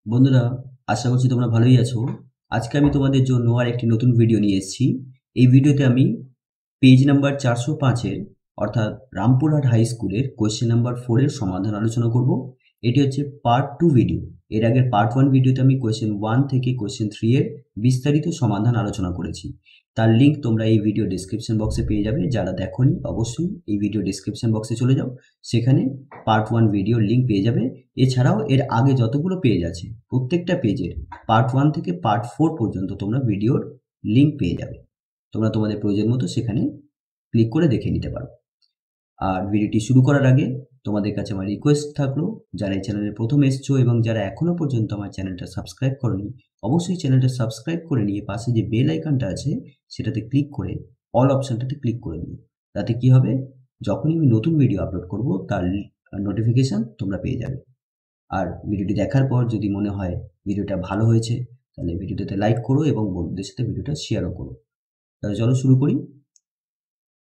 বন্ধুরা, আশা করছি তোমরা ভালোই আছো। আজকে আমি তোমাদের জন্য আর একটি নতুন ভিডিও নিয়ে এসেছি। এই ভিডিওতে আমি পেজ নাম্বার 405-এর অর্থাৎ রামপুরহাট হাই স্কুলের কোয়েশ্চেন নাম্বার 4 এর সমাধান আলোচনা করব। এটি হচ্ছে পার্ট 2 ভিডিও। এর আগের পার্ট 1 ভিডিওতে আমি কোয়েশ্চেন 1 থেকে কোয়েশ্চেন 3 এর বিস্তারিত সমাধান আলোচনা করেছি। তার লিঙ্ক তোমরা এই ভিডিও ডেসক্রিপশন বক্সে পেয়ে যাবে। যারা দেখোনি অবশ্যই এই ভিডিও ডেসক্রিপশন বক্সে চলে যাও, সেখানে পার্ট 1 ভিডিওর লিঙ্ক পেয়ে যাবে। এছাড়াও এর আগে যতগুলো পেজ আছে প্রত্যেকটা পেজের পার্ট 1 থেকে পার্ট 4 পর্যন্ত তোমরা ভিডিওর লিঙ্ক পেয়ে যাবে। তোমরা তোমাদের প্রয়োজন মতো সেখানে ক্লিক করে দেখে নিতে পারো। আর ভিডিওটি শুরু করার আগে তোমাদের কাছে আমার রিকোয়েস্ট থাকলো, যারা এই চ্যানেলে প্রথম এসছো এবং যারা এখনো পর্যন্ত আমার চ্যানেলটা সাবস্ক্রাইব করোনি, অবশ্যই চ্যানেলটা সাবস্ক্রাইব করে নিয়ে পাশে যে বেল আইকনটা আছে সেটাতে ক্লিক করে অল অপশনটাতে ক্লিক করে দিও। তাতে কি হবে, যখনই আমি নতুন ভিডিও আপলোড করব তার নোটিফিকেশন তোমরা পেয়ে যাবে। আর ভিডিওটি দেখার পর যদি মনে হয় ভিডিওটা ভালো হয়েছে, তাহলে ভিডিওটাতে লাইক করো এবং বন্ধুদের সাথে ভিডিওটা শেয়ারও করো। তাহলে চলো শুরু করি।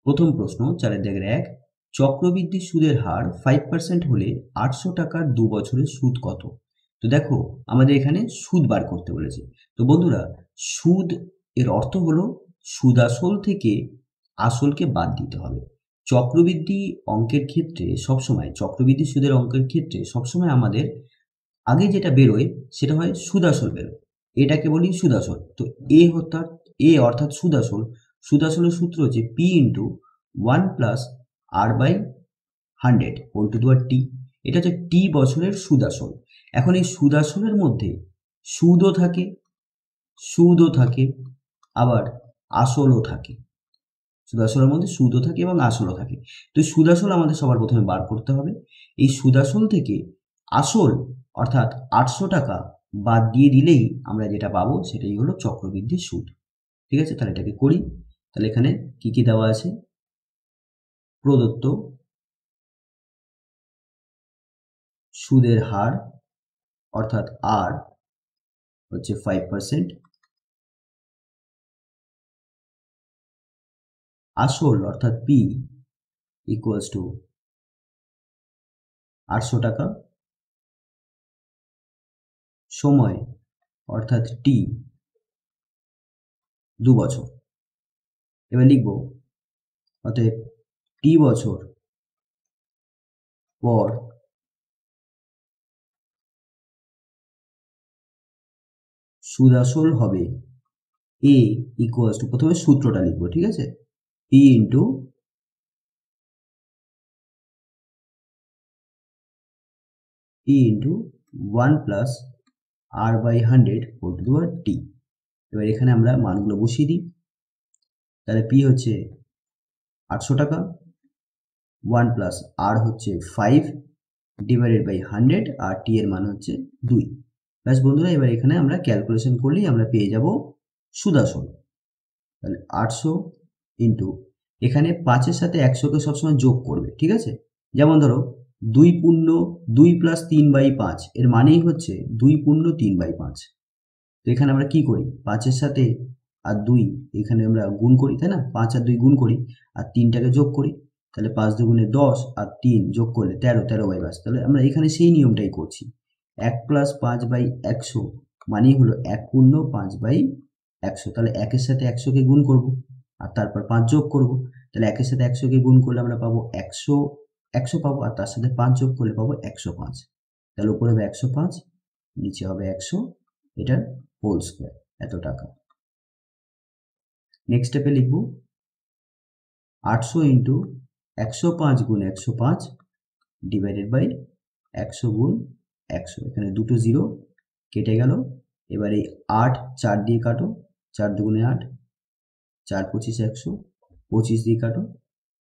প্রথম প্রশ্ন 4-1, চক্রবৃদ্ধি সুদের হার 5% হলে 800 টাকার 2 বছরের সুদ কত? তো দেখো, আমাদের এখানে সুদ বার করতে বলেছে। তো বন্ধুরা, সুদ এর অর্থ হলো সুদ আসল থেকে আসলকে বাদ দিতে হবে। চক্রবৃদ্ধি অঙ্কের ক্ষেত্রে সবসময়, চক্রবৃদ্ধি সুদের অঙ্কের ক্ষেত্রে সবসময় আমাদের আগে যেটা বেরোয় সেটা হয় সুদ আসল বেরোয়। এটাকে বলি সুদ আসল। তো অর্থাৎ সুদ আসল। সুদ আসলের সূত্র হচ্ছে P into 1 plus R/100 whole to the power T। এটা হচ্ছে T বছরের সুদ আসল। এখন এই সুদ আসলের মধ্যে সুদও থাকে আবার আসলও থাকে। সুদ আসলের মধ্যে সুদও থাকে এবং আসলও থাকে। তো সুদ আসল আমাদের সবার প্রথমে বার করতে হবে। এই সুদ আসল থেকে আসল অর্থাৎ 800 টাকা বাদ দিয়ে দিলেই আমরা যেটা পাবো সেটাই হলো চক্রবৃদ্ধির সুদ। ঠিক আছে, তাহলে এটাকে করি। তাহলে এখানে কি কি দেওয়া আছে? প্রদত্ত সুদের হার অর্থাৎ আর হচ্ছে 5%, আসল অর্থাৎ P ইকুয়ালস টু 800 টাকা, সময় অর্থাৎ T 2 বছর। এবার লিখব অতএব T বছর পর সুদ আসল হবে A ইকুয়ালস টু, প্রথমে সূত্রটা লিখবো, ঠিক আছে, P into 1 plus R/100 whole to the power T। এবার এখানে আমরা মানগুলো বসিয়ে দিই। তাহলে P হচ্ছে 800 টাকা, 1 প্লাস R হচ্ছে 5 ডিভাইডেড বাই 100 আর T এর মান হচ্ছে 2। ব্যাস বন্ধুরা, এবার এখানে আমরা ক্যালকুলেশন করলেই আমরা পেয়ে যাব সুদ আসল। তাহলে 800 ইন্টু, এখানে 5-এর সাথে 100কে সবসময় যোগ করবে, ঠিক আছে। যেমন ধরো 2 প্লাস 3/5 এর মানেই হচ্ছে 2×3/5। তো এখানে আমরা কি করি, 5-এর সাথে আর 2 এখানে আমরা গুণ করি, তাই না? 5 আর 2 গুণ করি আর 3টাকে যোগ করি। তাহলে 5 দুগুণে 10 আর 3 যোগ করলে 13, 13/5। তাহলে আমরা এখানে সেই নিয়মটাই করছি। 1 প্লাস 5/100 মানেই হলো 1×5/100। তাহলে 1-এর সাথে 100কে গুণ করব আর তারপর 5 যোগ করব। তাহলে 1-এর সাথে 100কে গুণ করলে আমরা পাবো 100 পাবো, আর তার সাথে 5 যোগ করলে পাবো 105। তাহলে উপরে হবে 105, নিচে হবে 100, এটার হোল স্কোয়ার, এত টাকা। নেক্সট স্টেপে লিখব 800 ইন্টু 105 গুণ 105 ডিভাইডেড বাই 100 গুণ 100। এখানে দুটো জিরো কেটে গেল। এবার এই 8 4 দিয়ে কাটো, 4 দুগুণে 8, 4 25 100, 25 দিয়ে কাটো,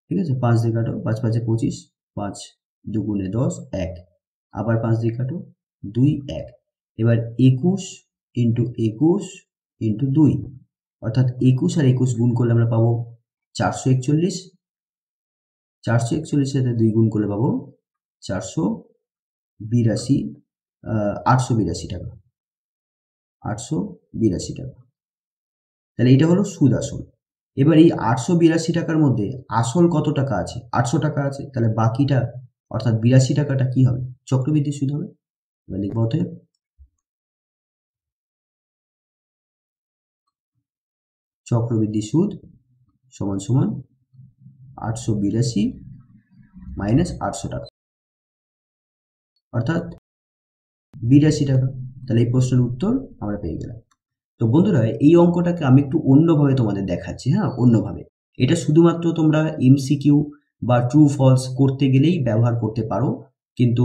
ঠিক আছে, 5 দিয়ে কাটো, 5 5 25, 5 দুগুণে 10 1, আবার 5 দিয়ে কাটো, 2 1। এবার 21 ইন্টু 21 ইন্টু 2, অর্থাৎ 21 আর 21 গুণ করলে আমরা পাবো 441। 441 সাথে 2 গুণ করলে পাবো 482, 882 টাকা, 882 টাকা। তাহলে এটা হলো সুদ আসল। এবার এই 882 টাকার মধ্যে আসল কত টাকা আছে? 800 টাকা আছে। তাহলে বাকিটা অর্থাৎ 82 টাকাটা কি হবে? চক্রবৃদ্ধি সুদ হবে। এবার লিখবো অতএব চক্রবৃদ্ধি সুদ সমান সমান 882 মাইনাস 800 টাকা, অর্থাৎ 82 টাকা। তাহলে এই প্রশ্নের উত্তর আমরা পেয়ে গেলাম। তো বন্ধুরা, এই অঙ্কটাকে আমি একটু অন্যভাবে তোমাদের দেখাচ্ছি। হ্যাঁ, অন্যভাবে। এটা শুধুমাত্র তোমরা এমসিকিউ বা ট্রু ফলস করতে গেলেই ব্যবহার করতে পারো, কিন্তু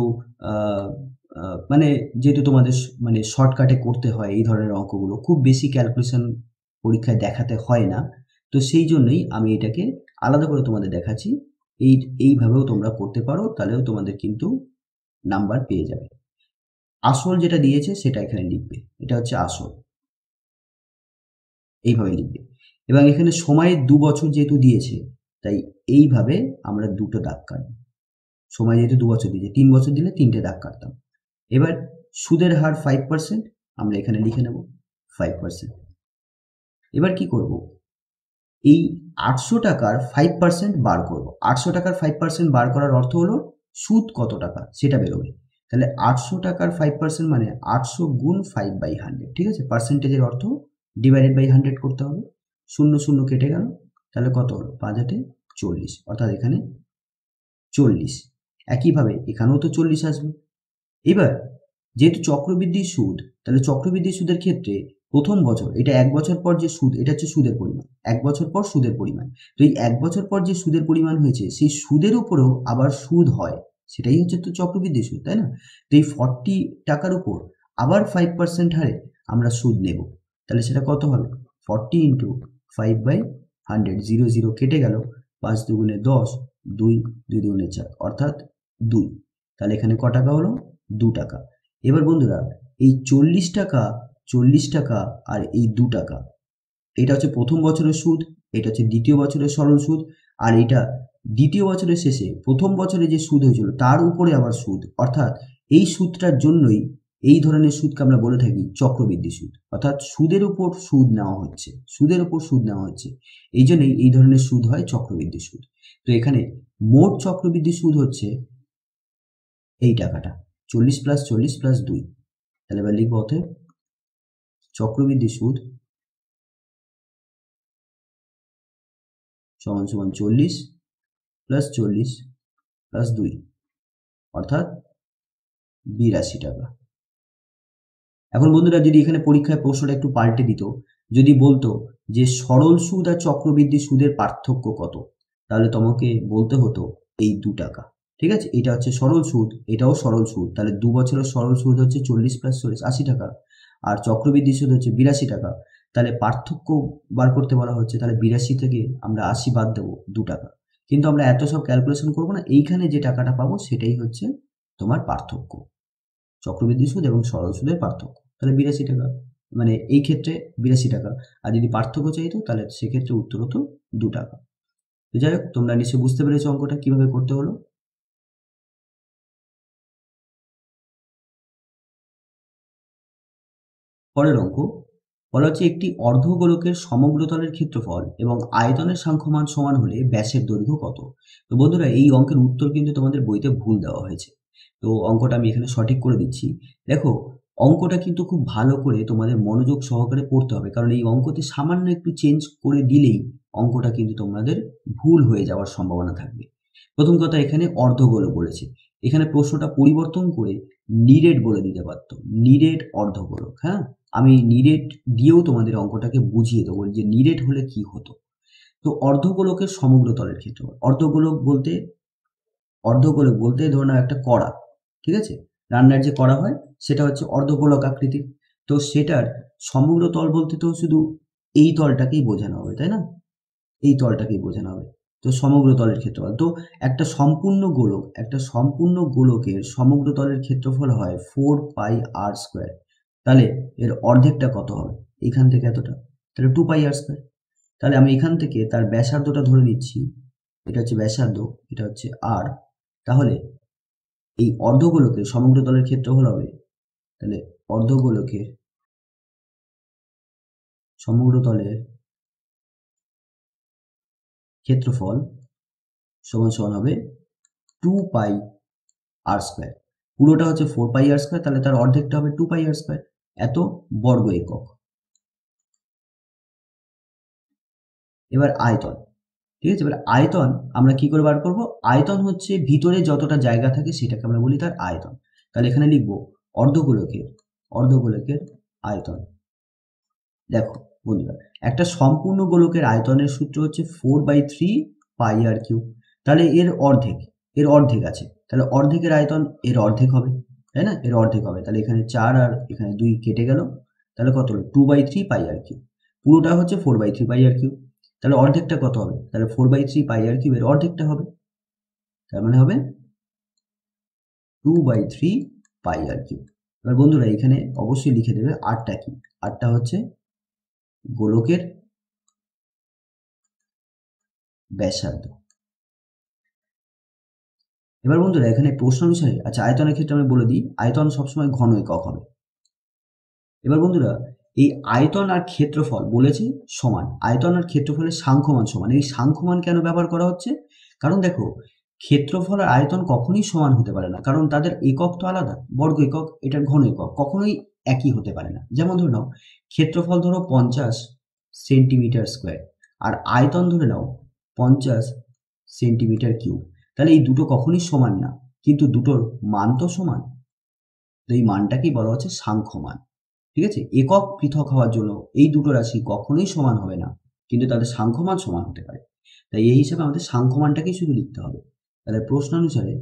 মানে যেহেতু তোমাদের মানে শর্টকাটে করতে হয় এই ধরনের অঙ্কগুলো, খুব বেশি ক্যালকুলেশন পরীক্ষায় দেখাতে হয় না, তো সেই জন্যই আমি এটাকে আলাদা করে তোমাদের দেখাচ্ছি। এইভাবেও তোমরা করতে পারো, তাহলেও তোমাদের কিন্তু নাম্বার পেয়ে যাবে। আসল যেটা দিয়েছে সেটা এখানে লিখবে, এটা হচ্ছে আসল, এইভাবে লিখবে। এবং এখানে সময়ের 2 বছর যেহেতু দিয়েছে, তাই এইভাবে আমরা দুটো দাগ কাটব। সময় যেহেতু 2 বছর দিয়েছে, 3 বছর দিলে 3টে দাগ কাটতাম। এবার সুদের হার 5%, আমরা এখানে লিখে নেব 5%। এবার কি করব, এই 800 টাকার 5% বার করব। 800 টাকার 5% বার করার অর্থ হলো সুদ কত টাকা সেটা বেরোবে। তাহলে 800 টাকার 5% মানে 800 গুণ 5/100, ঠিক আছে? পার্সেন্টেজের অর্থ ডিভাইডেড বাই 100 করতে হবে। 0 0 কেটে গেল, তাহলে কত হলো? 5 8 40, অর্থাৎ এখানে 40। একইভাবে এখানেও তো 40 আসবে। এবার যেহেতু চক্রবৃদ্ধি সুদ, তাহলে চক্রবৃদ্ধি সুদের ক্ষেত্রে প্রথম বছর, এটা 1 বছর পর যে সুদ, এটা হচ্ছে সুদের পরিমাণ, 1 বছর পর সুদের পরিমাণ। তো এই 1 বছর পর যে সুদের পরিমাণ হয়েছে, সেই সুদের উপরেও আবার সুদ হয়, সেটাই হচ্ছে তো চক্রবৃদ্ধি সুদ, তাই না? তো এই 40 টাকার উপর আবার 5% হারে আমরা সুদ নেব, তাহলে সেটা কত হবে? 40 ইন্টু 5/100, 0 0 কেটে গেল, 5 দুগুণে 10, 2 2 দুগুণে 4, অর্থাৎ 2। তাহলে এখানে ক টাকা হলো? 2 টাকা। এবার বন্ধুরা, এই 40 টাকা আর এই 2 টাকা, এটা হচ্ছে প্রথম বছরের সুদ, এটা হচ্ছে দ্বিতীয় বছরের সরল সুদ, আর এটা দ্বিতীয় বছরের শেষে প্রথম বছরে যে সুদ হয়েছিল তার উপরে আবার সুদ, অর্থাৎ এই সুদটার জন্যই এই ধরনের সুদকে আমরা বলে থাকি চক্রবৃদ্ধি সুদ, অর্থাৎ সুদের উপর সুদ নেওয়া হচ্ছে, সুদের উপর সুদ নেওয়া হচ্ছে, এই জন্যই এই ধরনের সুদ হয় চক্রবৃদ্ধি সুদ। তো এখানে মোট চক্রবৃদ্ধি সুদ হচ্ছে এই টাকাটা, 40 প্লাস 40 প্লাস 2। তাহলে এবার লিখবো অতএব চক্রবৃদ্ধি সুদ সমান সমান 40 প্লাস 40 প্লাস 2, অর্থাৎ 82 টাকা। এখন বন্ধুরা, যদি এখানে পরীক্ষায় প্রশ্নটা একটু পাল্টে দিত, যদি বলতো যে সরল সুদ আর চক্রবৃদ্ধি সুদের পার্থক্য কত, তাহলে তোমাকে বলতে হতো এই 2 টাকা, ঠিক আছে? এটা হচ্ছে সরল সুদ, এটাও সরল সুদ, তাহলে 2 বছরের সরল সুদ হচ্ছে 40 প্লাস 40, 80 টাকা, আর চক্রবৃদ্ধি সুদ হচ্ছে 82 টাকা। তাহলে পার্থক্য বার করতে বলা হচ্ছে, তাহলে 82 থেকে আমরা 80 বাদ দেবো, 2 টাকা। কিন্তু আমরা এত সব ক্যালকুলেশন করবো না, এইখানে যে টাকাটা পাবো সেটাই হচ্ছে তোমার পার্থক্য, চক্রবৃদ্ধি সুদ এবং সরল সুদের পার্থক্য। তাহলে 82 টাকা, মানে এই ক্ষেত্রে 82 টাকা। আর যদি পার্থক্য চাইতো, তাহলে সেক্ষেত্রে উত্তর হতো 2 টাকা। তো যাই হোক, তোমরা নিশ্চয়ই বুঝতে পেরেছো অঙ্কটা কিভাবে করতে হলো। পরের অঙ্ক বলা হচ্ছে একটি অর্ধগোলকের সমগ্রতলের ক্ষেত্রফল এবং আয়তনের সাংখ্যমান সমান হলে ব্যাসের দৈর্ঘ্য কত? তো বন্ধুরা, এই অঙ্কের উত্তর কিন্তু তোমাদের বইতে ভুল দেওয়া হয়েছে, তো অঙ্কটা আমি এখানে সঠিক করে দিচ্ছি। দেখো, অঙ্কটা কিন্তু খুব ভালো করে তোমাদের মনোযোগ সহকারে পড়তে হবে, কারণ এই অঙ্কতে সামান্য একটু চেঞ্জ করে দিলেই অঙ্কটা কিন্তু তোমাদের ভুল হয়ে যাওয়ার সম্ভাবনা থাকবে। প্রথম কথা, এখানে অর্ধগোলক বলেছে, এখানে প্রশ্নটা পরিবর্তন করে নিরেট বলে দিতে পারতো, নিরেট অর্ধগোলক। হ্যাঁ, আমি নিরেট দিয়েও তোমাদের অঙ্কটাকে বুঝিয়ে দেবো যে নিরেট হলে কি হতো। তো অর্ধগোলকের সমগ্র তলের ক্ষেত্রফল, অর্ধগোলক বলতে ধরো না একটা কড়া, ঠিক আছে? রান্নার যে কড়া হয় সেটা হচ্ছে অর্ধগোলক আকৃতির। তো সেটার সমগ্র তল বলতে তো শুধু এই তলটাকেই বোঝানো হবে, তাই না? এই তলটাকেই বোঝানো হবে। তো সমগ্র তলের ক্ষেত্রফল, তো একটা সম্পূর্ণ গোলকের সমগ্র তলের ক্ষেত্রফল হয় 4 পাই আর স্কোয়ার। তাহলে এর অর্ধেকটা কত হবে? এখান থেকে এতটা, তাহলে 2 পাই আর স্কোয়ার। তাহলে আমি এখান থেকে তার ব্যাসার্ধটা ধরে নিচ্ছি, এটা হচ্ছে ব্যাসার্ধ, এটা হচ্ছে আর। তাহলে এই অর্ধগোলকের সমগ্র তলের ক্ষেত্রফল হবে, তাহলে অর্ধগোলকের সমগ্র তলের ক্ষেত্রফল সমান সমান হবে 2 পাই আর স্কোয়ার। পুরোটা হচ্ছে 4 পাই আর স্কোয়ার, তাহলে তার অর্ধেকটা হবে 2 পাই আর স্কোয়ার, এত বর্গ একক। এবার আয়তন, ঠিক আছে। এবার আয়তন আমরা কি করে বার করব? আয়তন হচ্ছে ভিতরে যতটা জায়গা থাকে সেটাকে আমরা বলি তার আয়তন। তাহলে এখানে লিখবো অর্ধগোলকের আয়তন। দেখো বন্ধুরা, একটা সম্পূর্ণ গোলকের আয়তনের সূত্র হচ্ছে 4/3 পাই আর কিউব। তাহলে এর অর্ধেক আছে, তাহলে অর্ধেকের আয়তন এর অর্ধেক হবে, তাই না? এর অর্ধেক হবে, তাহলে এখানে 4 আর এখানে 2 কেটে গেল, তাহলে কত হলো? 2/3 পাই আর কিউব। পুরোটা হচ্ছে 4/3 পাই আর কিউব, তাহলে অর্ধেকটা কত হবে? তাহলে 4/3 পাই আর কিউব এর অর্ধেকটা হবে, তার মানে হবে 2/3 পাই আর কিউব। এবার বন্ধুরা এখানে অবশ্যই লিখে দেবে আরটা কি। আরটা হচ্ছে গোলকের ব্যাসার্ধ। এবার বন্ধুরা এখানে প্রশ্ন অনুসারে, আচ্ছা আয়তনের ক্ষেত্রে আমি বলে দিই, আয়তন সবসময় ঘন একক হবে। এবার বন্ধুরা এই আয়তন আর ক্ষেত্রফল বলেছে সমান, আয়তন আর ক্ষেত্রফলের সাংখ্যমান সমান। এই সাংখ্যমান কেন ব্যবহার করা হচ্ছে? কারণ দেখো, ক্ষেত্রফল আর আয়তন কখনোই সমান হতে পারে না, কারণ তাদের একক তো আলাদা। বর্গ একক, এটার ঘন একক, কখনোই একই হতে পারে না। যেমন ধরে নাও ক্ষেত্রফল ধরো 50 সেন্টিমিটার স্কোয়ার, আর আয়তন ধরে নাও 50 সেন্টিমিটার কিউব। তাহলে এই দুটো কখনোই সমান না, কিন্তু দুটোর মান তো সমান। তো এই মানটাকেই বলা হচ্ছে সাংখ্যমান, ঠিক আছে। একক পৃথক হওয়ার জন্য এই দুটো রাশি কখনোই সমান হবে না, কিন্তু তাদের সাংখ্যমান সমান হতে পারে। তাই এই হিসাবে আমাদের সাংখ্যমানটাকেই শুধু লিখতে হবে। তাহলে প্রশ্ন অনুসারে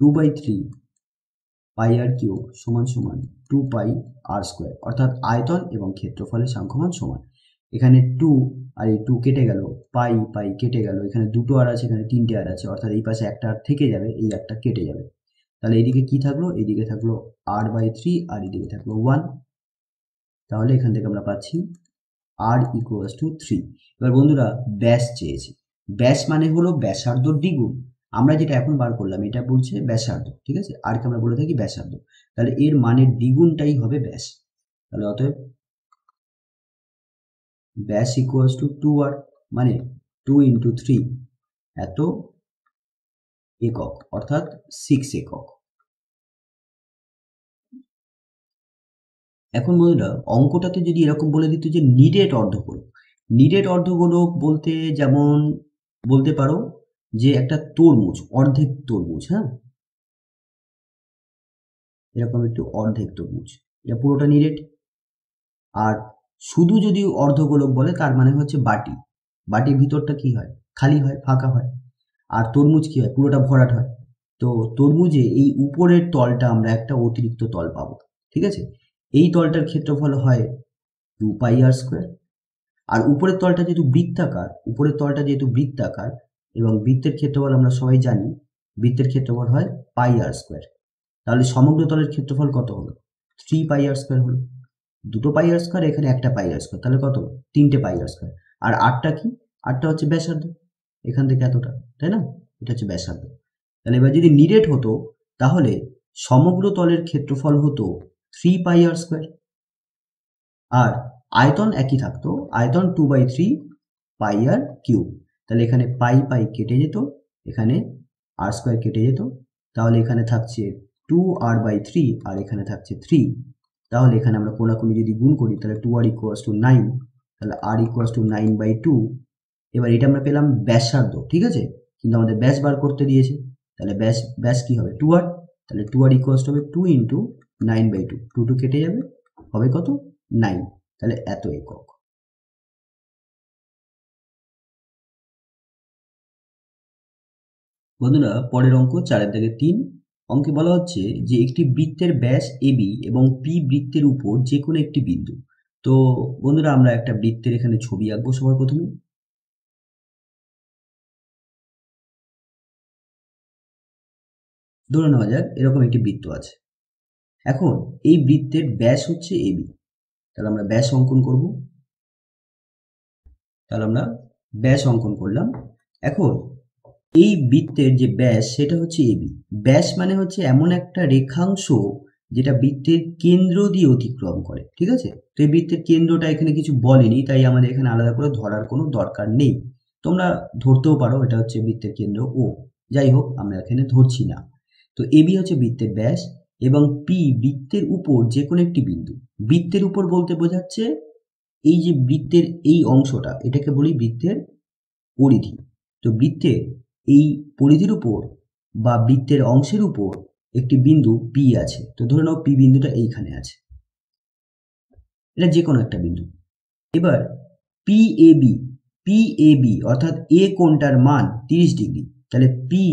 2/3 পাই আর কিউব সমান সমান 2 পাই আর স্কোয়ার, অর্থাৎ আয়তন এবং ক্ষেত্রফলের সাংখ্যমান সমান। এখানে 2 আর এই 2 কেটে গেল, পাই পাই কেটে গেল, এখানে দুটো আর আছে, এখানে তিনটে আর আছে, অর্থাৎ এই পাশে একটা আর থেকে যাবে, এই একটা কেটে যাবে। তাহলে এইদিকে কি থাকলো? এইদিকে থাকলো r/3 আর এদিকে থাকলো 1। তাহলে এখান থেকে আমরা পাচ্ছি r = 3। এবার বন্ধুরা ব্যাস চেয়েছে, ব্যাস মানে হলো ব্যাসার্ধর দ্বিগুণ। আমরা যেটা এখন বার করলাম এটা বলছে ব্যাসার্ধ, ঠিক আছে, আর কে আমরা বলে থাকি ব্যাসার্ধ। তাহলে এর মানের দ্বিগুণটাই হবে ব্যাস। তাহলে অতএব ব্যাস = 2r, মানে 2 × 3 এত একক, অর্থাৎ 6 একক। এখন বন্ধুরা অঙ্কটাতে যদি এরকম বলে দিত যে নিডেড অর্ধগোলক, নিডেড অর্ধগোলক বলতে যেমন বলতে পারো যে একটা তরমুজ, অর্ধেক তরমুজ, হ্যাঁ, এরকম একটু অর্ধেক তরমুজ, এটা পুরোটা নিডেড। আর শুধু যদি অর্ধগোলক বলে তার মানে হচ্ছে বাটি, বাটির ভিতরটা কি হয়? খালি হয়, ফাঁকা হয়। আর তরমুজ কি হয়? পুরোটা ভরাট হয়। তো তরমুজে এই উপরের তলটা আমরা একটা অতিরিক্ত তল পাবো, ঠিক আছে। এই তলটার ক্ষেত্রফল হয় 2 পাই আর স্কোয়ার। আর উপরের তলটা যেহেতু বৃত্তাকার এবং বৃত্তের ক্ষেত্রফল আমরা সবাই জানি, বৃত্তের ক্ষেত্রফল হয় পাই আর স্কোয়ার। তাহলে সমগ্র তলের ক্ষেত্রফল কত হলো? 3 পাই আর স্কোয়ার হলো। দুটো পাই আর স্কোয়ার, এখানে একটা পাই আর স্কোয়ার, তাহলে কত? 3টে পাই আর স্কোয়ার। আর আটটা কি? আটটা হচ্ছে ব্যাসার্ধ, এখান থেকে এতটা, তাই না? এটা হচ্ছে ব্যাসার্ধ। তাহলে এবার যদি নিডেড হতো তাহলে সমগ্র তলের ক্ষেত্রফল হতো 3 পাই আর স্কোয়ার। আর আয়তন একই থাকতো, আয়তন 2/3 পাই আর কিউব। তাহলে এখানে পাই পাই কেটে যেত, এখানে আর স্কোয়ার কেটে যেত, তাহলে এখানে থাকছে 2r/3 আর এখানে থাকছে 3। তাহলে এখানে আমরা কোনাকুনি যদি গুণ করি তাহলে 2r = 9, তাহলে r = 9/2। এবার এটা আমরা পেলাম ব্যাসার্ধ, ঠিক আছে, কিন্তু আমাদের ব্যাস বার করতে দিয়েছে, তাহলে ব্যাস কি হবে? 2r। তাহলে 2r = হবে 2 × 9/2, 2 কেটে যাবে, হবে কত? 9। তাহলে এত একক। বন্ধুরা পরের অঙ্ক 4-3 অঙ্কে বলা হচ্ছে যে একটি বৃত্তের ব্যাস AB এবং P বৃত্তের উপর যে কোনো একটি বিন্দু। তো বন্ধুরা আমরা একটা বৃত্তের এখানে ছবি আঁকবো সবার প্রথমে। ধরে নেওয়া যাক এরকম একটি বৃত্ত আছে। এখন এই বৃত্তের ব্যাস হচ্ছে AB, তাহলে আমরা ব্যাস অঙ্কন করব। এখন এই বৃত্তের যে ব্যাস সেটা হচ্ছে AB। ব্যাস মানে হচ্ছে এমন একটা রেখাংশ যেটা বৃত্তের কেন্দ্র দিয়ে অতিক্রম করে, ঠিক আছে। তো এই বৃত্তের কেন্দ্রটা এখানে কিছু বলেনি, তাই আমাদের এখানে আলাদা করে ধরার কোনো দরকার নেই। তোমরা ধরতেও পারো এটা হচ্ছে বৃত্তের কেন্দ্র O, যাই হোক আমরা এখানে ধরছি না। তো AB হচ্ছে বৃত্তের ব্যাস, এবং পি বৃত্তের উপর যে কোনো একটি বিন্দু। বৃত্তের উপর বলতে বোঝাচ্ছে এই যে বৃত্তের এই অংশটা, এটাকে বলি বৃত্তের পরিধি। তো বৃত্তের এই পরিধির উপর বা বৃত্তের অংশের উপর একটি বিন্দু পি আছে। তো ধরে নাও পি বিন্দুটা এইখানে আছে, এটা যে কোনো একটা বিন্দু। এবার পিএবি অর্থাৎ এ কোণটার মান 30 ডিগ্রি। তাহলে পি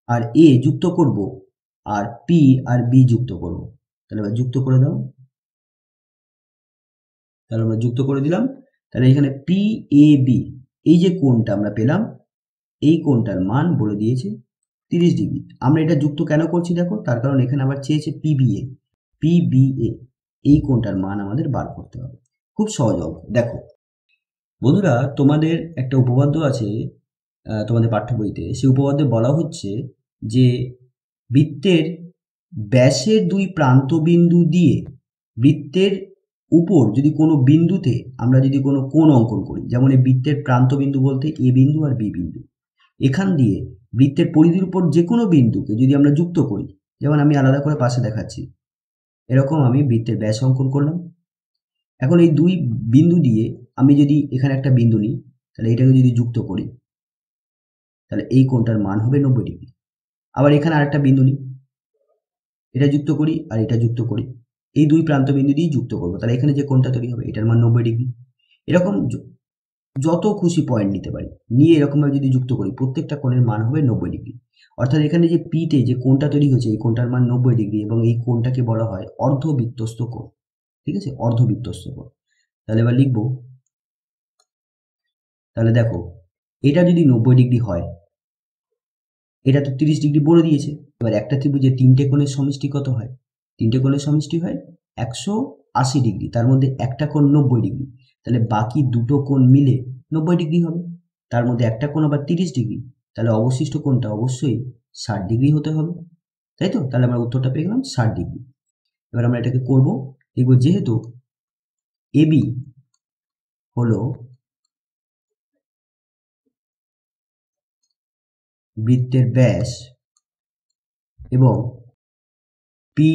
আর এ যুক্ত করব আর পি আর বি যুক্ত করব। তাহলে এবার যুক্ত করে দাও। তাহলে আমরা যুক্ত করে দিলাম। তাহলে এখানে পিএবি এই যে কোণটা আমরা পেলাম, এই কোণটার মান বলে দিয়েছে 30 ডিগ্রি। আমরা এটা যুক্ত কেন করছি দেখো, তার কারণ এখানে আবার চেয়েছে পিবিএ এই কোণটার মান আমাদের বার করতে হবে। খুব সহজ অঙ্ক। দেখো বন্ধুরা, তোমাদের একটা উপপাদ্য আছে তোমাদের পাঠ্য বইতে। সেই উপপাদ্যে বলা হচ্ছে যে বৃত্তের ব্যাসের দুই প্রান্তবিন্দু দিয়ে বৃত্তের উপর যদি কোনো বিন্দুতে আমরা যদি কোনো কোণ অঙ্কন করি, যেমন এই বৃত্তের প্রান্তবিন্দু বলতে এ বিন্দু আর বি বিন্দু, এখান দিয়ে বৃত্তের পরিধির উপর যে কোনো বিন্দুকে যদি আমরা যুক্ত করি, যেমন আমি আলাদা করে পাশে দেখাচ্ছি, এরকম আমি বৃত্তের ব্যাস অঙ্কন করলাম। এখন এই দুই বিন্দু দিয়ে আমি যদি এখানে একটা বিন্দু নিই, তাহলে এটাকে যদি যুক্ত করি, তাহলে এই কোণটার মান হবে 90 ডিগ্রি। আবার এখানে আরেকটা বিন্দু নিই, এটা যুক্ত করি আর এটা যুক্ত করি, এই দুই প্রান্ত বিন্দু দিয়ে যুক্ত করবো, তাহলে এখানে যে কোণটা তৈরি হবে এটার মান 90 ডিগ্রি। এরকম যত খুশি পয়েন্ট নিতে পারি, নিয়ে এরকমভাবে যদি যুক্ত করি, প্রত্যেকটা কোণের মান হবে 90 ডিগ্রি। অর্থাৎ এখানে যে পিতে যে কোণটা তৈরি হয়েছে এই কোণটার মান 90 ডিগ্রি এবং এই কোণটাকে বলা হয় অর্ধবৃত্তস্থ কোণ। ঠিক আছে, অর্ধবৃত্তস্থ কোণ। তাহলে এবার লিখবো, তাহলে দেখো এটা যদি 90 ডিগ্রি হয়, এটা তো 30 ডিগ্রি বলে দিয়েছে। এবার একটা ত্রিভুজে তিনটে কোণের সমষ্টি কত হয়? তিনটে কোণের সমষ্টি হয় 180 ডিগ্রি, তার মধ্যে একটা কোণ 90 ডিগ্রি, তাহলে বাকি দুটো কোণ মিলে 90 ডিগ্রি হবে। তার মধ্যে একটা কোণ আবার 30 ডিগ্রি, তাহলে অবশিষ্ট কোণটা অবশ্যই 60 ডিগ্রি হতে হবে, তাই তো? তাহলে আমরা উত্তরটা পেয়ে গেলাম 60 ডিগ্রি। এবার আমরা এটাকে করব, দেখব যেহেতু এবি হলো বৃত্তের ব্যাস এবং পি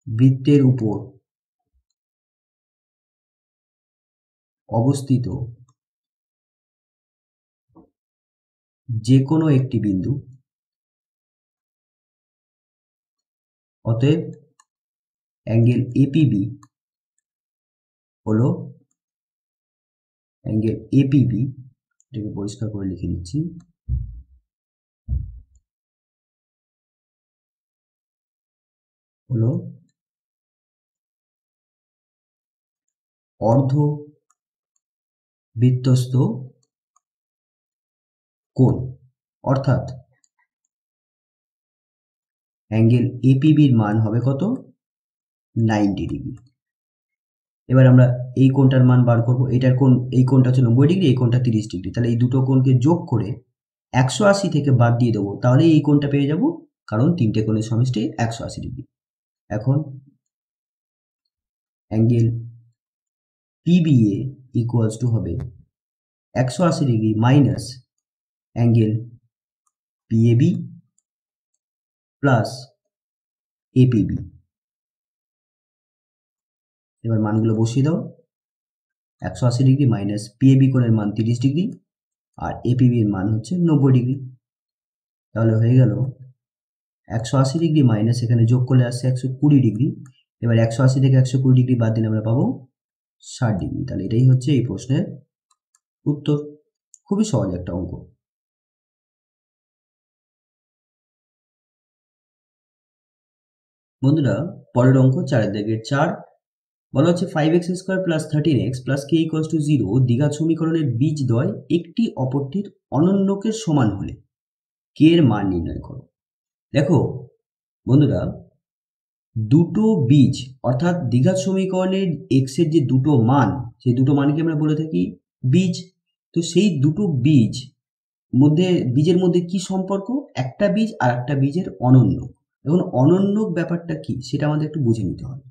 বৃত্তের উপর অবস্থিত যে কোনো একটি বিন্দু, অতএব অ্যাঙ্গেল এপিবি হলো অ্যাঙ্গেল এপিবি, এটাকে পরিষ্কার করে লিখে দিচ্ছি, হলো অর্ধ বৃত্তস্থ কোণ। অর্থাৎ অ্যাঙ্গেল এপিবির মান হবে কত? 90 ডিগ্রি। এবার আমরা এই কোণটার মান বার করব। এটার কোণ, এই কোণটা হচ্ছে 90 ডিগ্রি, এই কোণটা 30 ডিগ্রি। তাহলে এই দুটো কোণকে যোগ করে 180 থেকে বাদ দিয়ে দেবো, তাহলে এই কোণটা পেয়ে যাব, কারণ তিনটে কোণের সমষ্টি 180 ডিগ্রি। এখন অ্যাঙ্গেল পিবিএ ইকুয়ালস টু হবে 180 degree minus angle PAB plus APB. এবার মানগুলো বসিয়ে দাও। 180 ডিগ্রি মাইনাস পিএবি কোণের মান 30 ডিগ্রি আর এপিবির মান হচ্ছে 90 ডিগ্রি। তাহলে হয়ে গেল 180 ডিগ্রি মাইনাস এখানে যোগ করলে আসছে 120 ডিগ্রি। এবার 180 থেকে 120 ডিগ্রি বাদ দিলে আমরা পাবো 60 ডিগ্রি। তাহলে এটাই হচ্ছে এই প্রশ্নের উত্তর। খুবই সহজ একটা অঙ্ক। বন্ধুরা, পরের অঙ্ক 4 বলা হচ্ছে 5x² + 13x + k = 0 দ্বিঘাত সমীকরণের বীজদ্বয় একটি অপরটির অনন্যকের সমান হলে k এর মান নির্ণয় করো। দেখো বন্ধুরা, দুটো বীজ অর্থাৎ দ্বিঘাত সমীকরণের x এর যে দুটো মান, সেই দুটো মানকে আমরা বলে থাকি বীজ। তো সেই দুটো বীজের মধ্যে কি সম্পর্ক? একটা বীজ আর একটা বীজের অনন্য। এখন অনন্য ব্যাপারটা কি সেটা আমাদের একটু বুঝে নিতে হবে।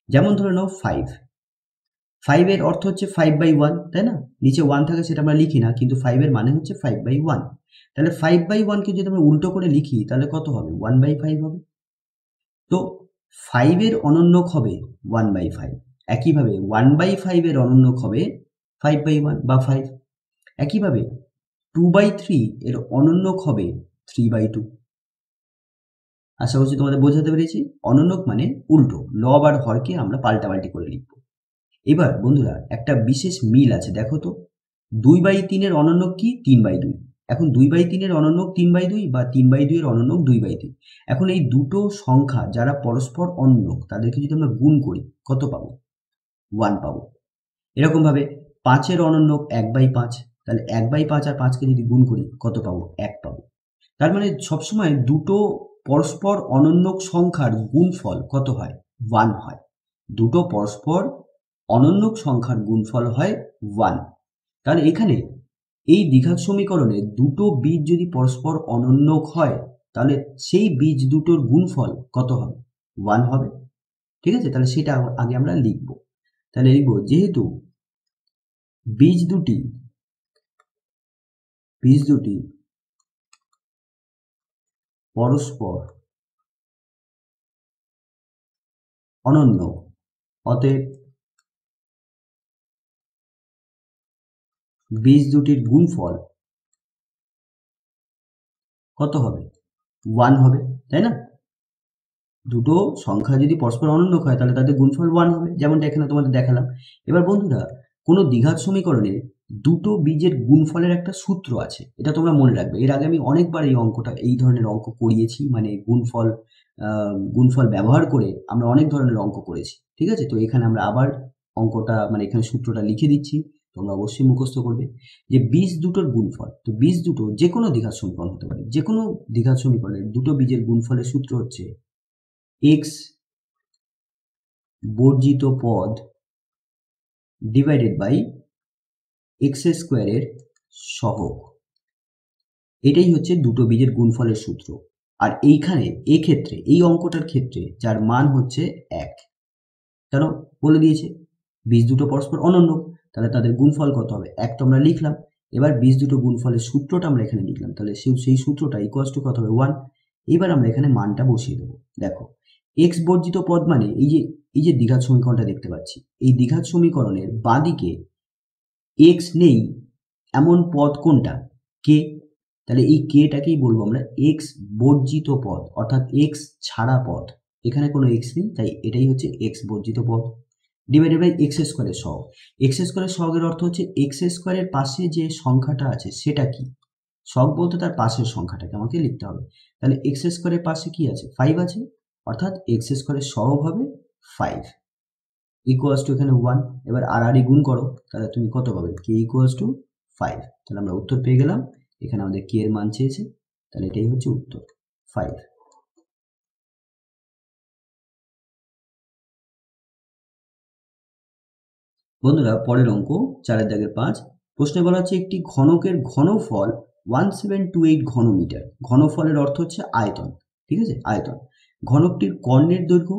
যেমন ধরে নাও 5, 5 এর অর্থ হচ্ছে 5/1, তাই না? নিচে 1 থাকে সেটা আমরা লিখি না, কিন্তু 5 এর মানে হচ্ছে 5/1। তাহলে 5/1 কে যদি আমরা উল্টো করে লিখি তাহলে কত হবে? 1/5 হবে। তো 5 এর অনন্যক হবে 1/5। একইভাবে 1/5 এর অনন্যক হবে 5/1 বা 5। একইভাবে 2/3 এর অনন্যক হবে 3/2। আশা করছি তোমাদের বোঝাতে পেরেছি। অনন্যক মানে উল্টো, লব আর হরকে আমরা পাল্টাপাল্টি করে লিখব। এবার বন্ধুরা একটা বিশেষ মিল আছে, দেখো তো। 2/3 এর অনন্যক কি? 3/2। এখন 2/3 এর অনন্যক 3/2 বা 3/2 এর অনন্যক 2/3। এখন এই দুটো সংখ্যা যারা পরস্পর অনন্যক তাদেরকে যদি আমরা গুণ করি কত পাবো? 1 পাবো। এরকম ভাবে 5 এর অনন্যক 1/5, তাহলে 1/5 আর 5 কে যদি গুণ করি কত পাবো? 1 পাবো। তার মানে সবসময় দুটো পরস্পর অনন্যক সংখ্যার গুণফল কত হয়? 1 হয়। দুটো পরস্পর অনন্যক সংখ্যার গুণফল হয় 1। তাহলে এখানে এই দ্বিঘাত সমীকরণে দুটো বীজ যদি পরস্পর অনন্যক হয় তাহলে সেই বীজ দুটোর গুণফল কত হবে? 1 হবে। ঠিক আছে, তাহলে সেটা আগে আমরা লিখব। তাহলে লিখব যেহেতু বীজ দুটি পরস্পর অনন্য, অতএব বীজ দুটির গুণফল কত হবে? 1 হবে, তাই না? দুটো সংখ্যা যদি পরস্পর অনন্যক হয় তাহলে তাদের গুণফল 1 হবে, যেমনটা এখানে তোমাদের দেখালাম। এবার বন্ধুরা কোনো দ্বিঘাত সমীকরণে দুটো বীজের গুণফলের একটা সূত্র আছে, এটা তোমরা মনে রাখবে। এর আগে আমি অনেকবার এই ধরনের অঙ্ক করিয়েছি, মানে গুণফল ব্যবহার করে আমরা অনেক ধরনের অঙ্ক করেছি। ঠিক আছে, তো এখানে আমরা আবার অঙ্কটা মানে এখানে সূত্রটা লিখে দিচ্ছি, তোমরা অবশ্যই মুখস্থ করবে। যে বীজ দুটোর গুণফল, তো বীজ দুটো যে কোনো দ্বিঘাত সমীকরণ হতে পারে, যে কোনো দ্বিঘাত সমীকরণের দুটো বীজের গুণফলের সূত্র হচ্ছে x বর্জিত পদ ডিভাইডেড বাই x স্কোয়ারের সহগ। এটাই হচ্ছে দুটো বীজের গুণফলের সূত্র। আর এইখানে এক্ষেত্রে এই অঙ্কটার ক্ষেত্রে যার মান হচ্ছে 1, কেন বলে দিয়েছে বীজ দুটো পরস্পর অনন্য, তাহলে তাদের গুণফল কত হবে? 1 তো আমরা লিখলাম। এবার বীজ দুটো গুণফলের সূত্রটা আমরা এখানে লিখলাম, তাহলে সেই সূত্রটা ইকুয়ালস টু কত হবে? 1। এবার আমরা এখানে মানটা বসিয়ে দেবো। দেখো x বর্জিত পদ মানে এই যে দ্বিঘাত সমীকরণটা দেখতে পাচ্ছি, এই দ্বিঘাত সমীকরণের বাঁদিকে x নেই এমন পদ কোনটা? k। তাহলে এই kটাকেই বলবো আমরা x বর্জিত পদ, অর্থাৎ x ছাড়া পদ। এখানে কোনো x নেই, তাই এটাই হচ্ছে x বর্জিত পদ ডিভাইডেড বাই x স্কোয়ারের সহগ। x স্কোয়ারের সহগের অর্থ হচ্ছে x স্কোয়ারের পাশে যে সংখ্যাটা আছে সেটা কি? সহগ বলতে তার পাশের সংখ্যাটাকে আমাকে লিখতে হবে। তাহলে x স্কোয়ারের পাশে কি আছে? 5 আছে, অর্থাৎ x স্কোয়ারের সহগ হবে 5 ইকুয়ালস টু এখানে 1। এবার আর গুণ করো, তাহলে তুমি কত পাবে? k equals to 5। তাহলে আমরা উত্তর পেয়ে গেলাম। এখানে আমাদের k এর মান চেয়েছে, তাহলে এটাই হচ্ছে উত্তর 5। বন্ধুরা পরের অঙ্ক 4 দাগের 5 প্রশ্নে বলা হচ্ছে একটি ঘনকের ঘনফল 1728 ঘনমিটার। ঘনফলের অর্থ হচ্ছে আয়তন। ঠিক আছে, আয়তন। ঘনকটির কর্ণের দৈর্ঘ্য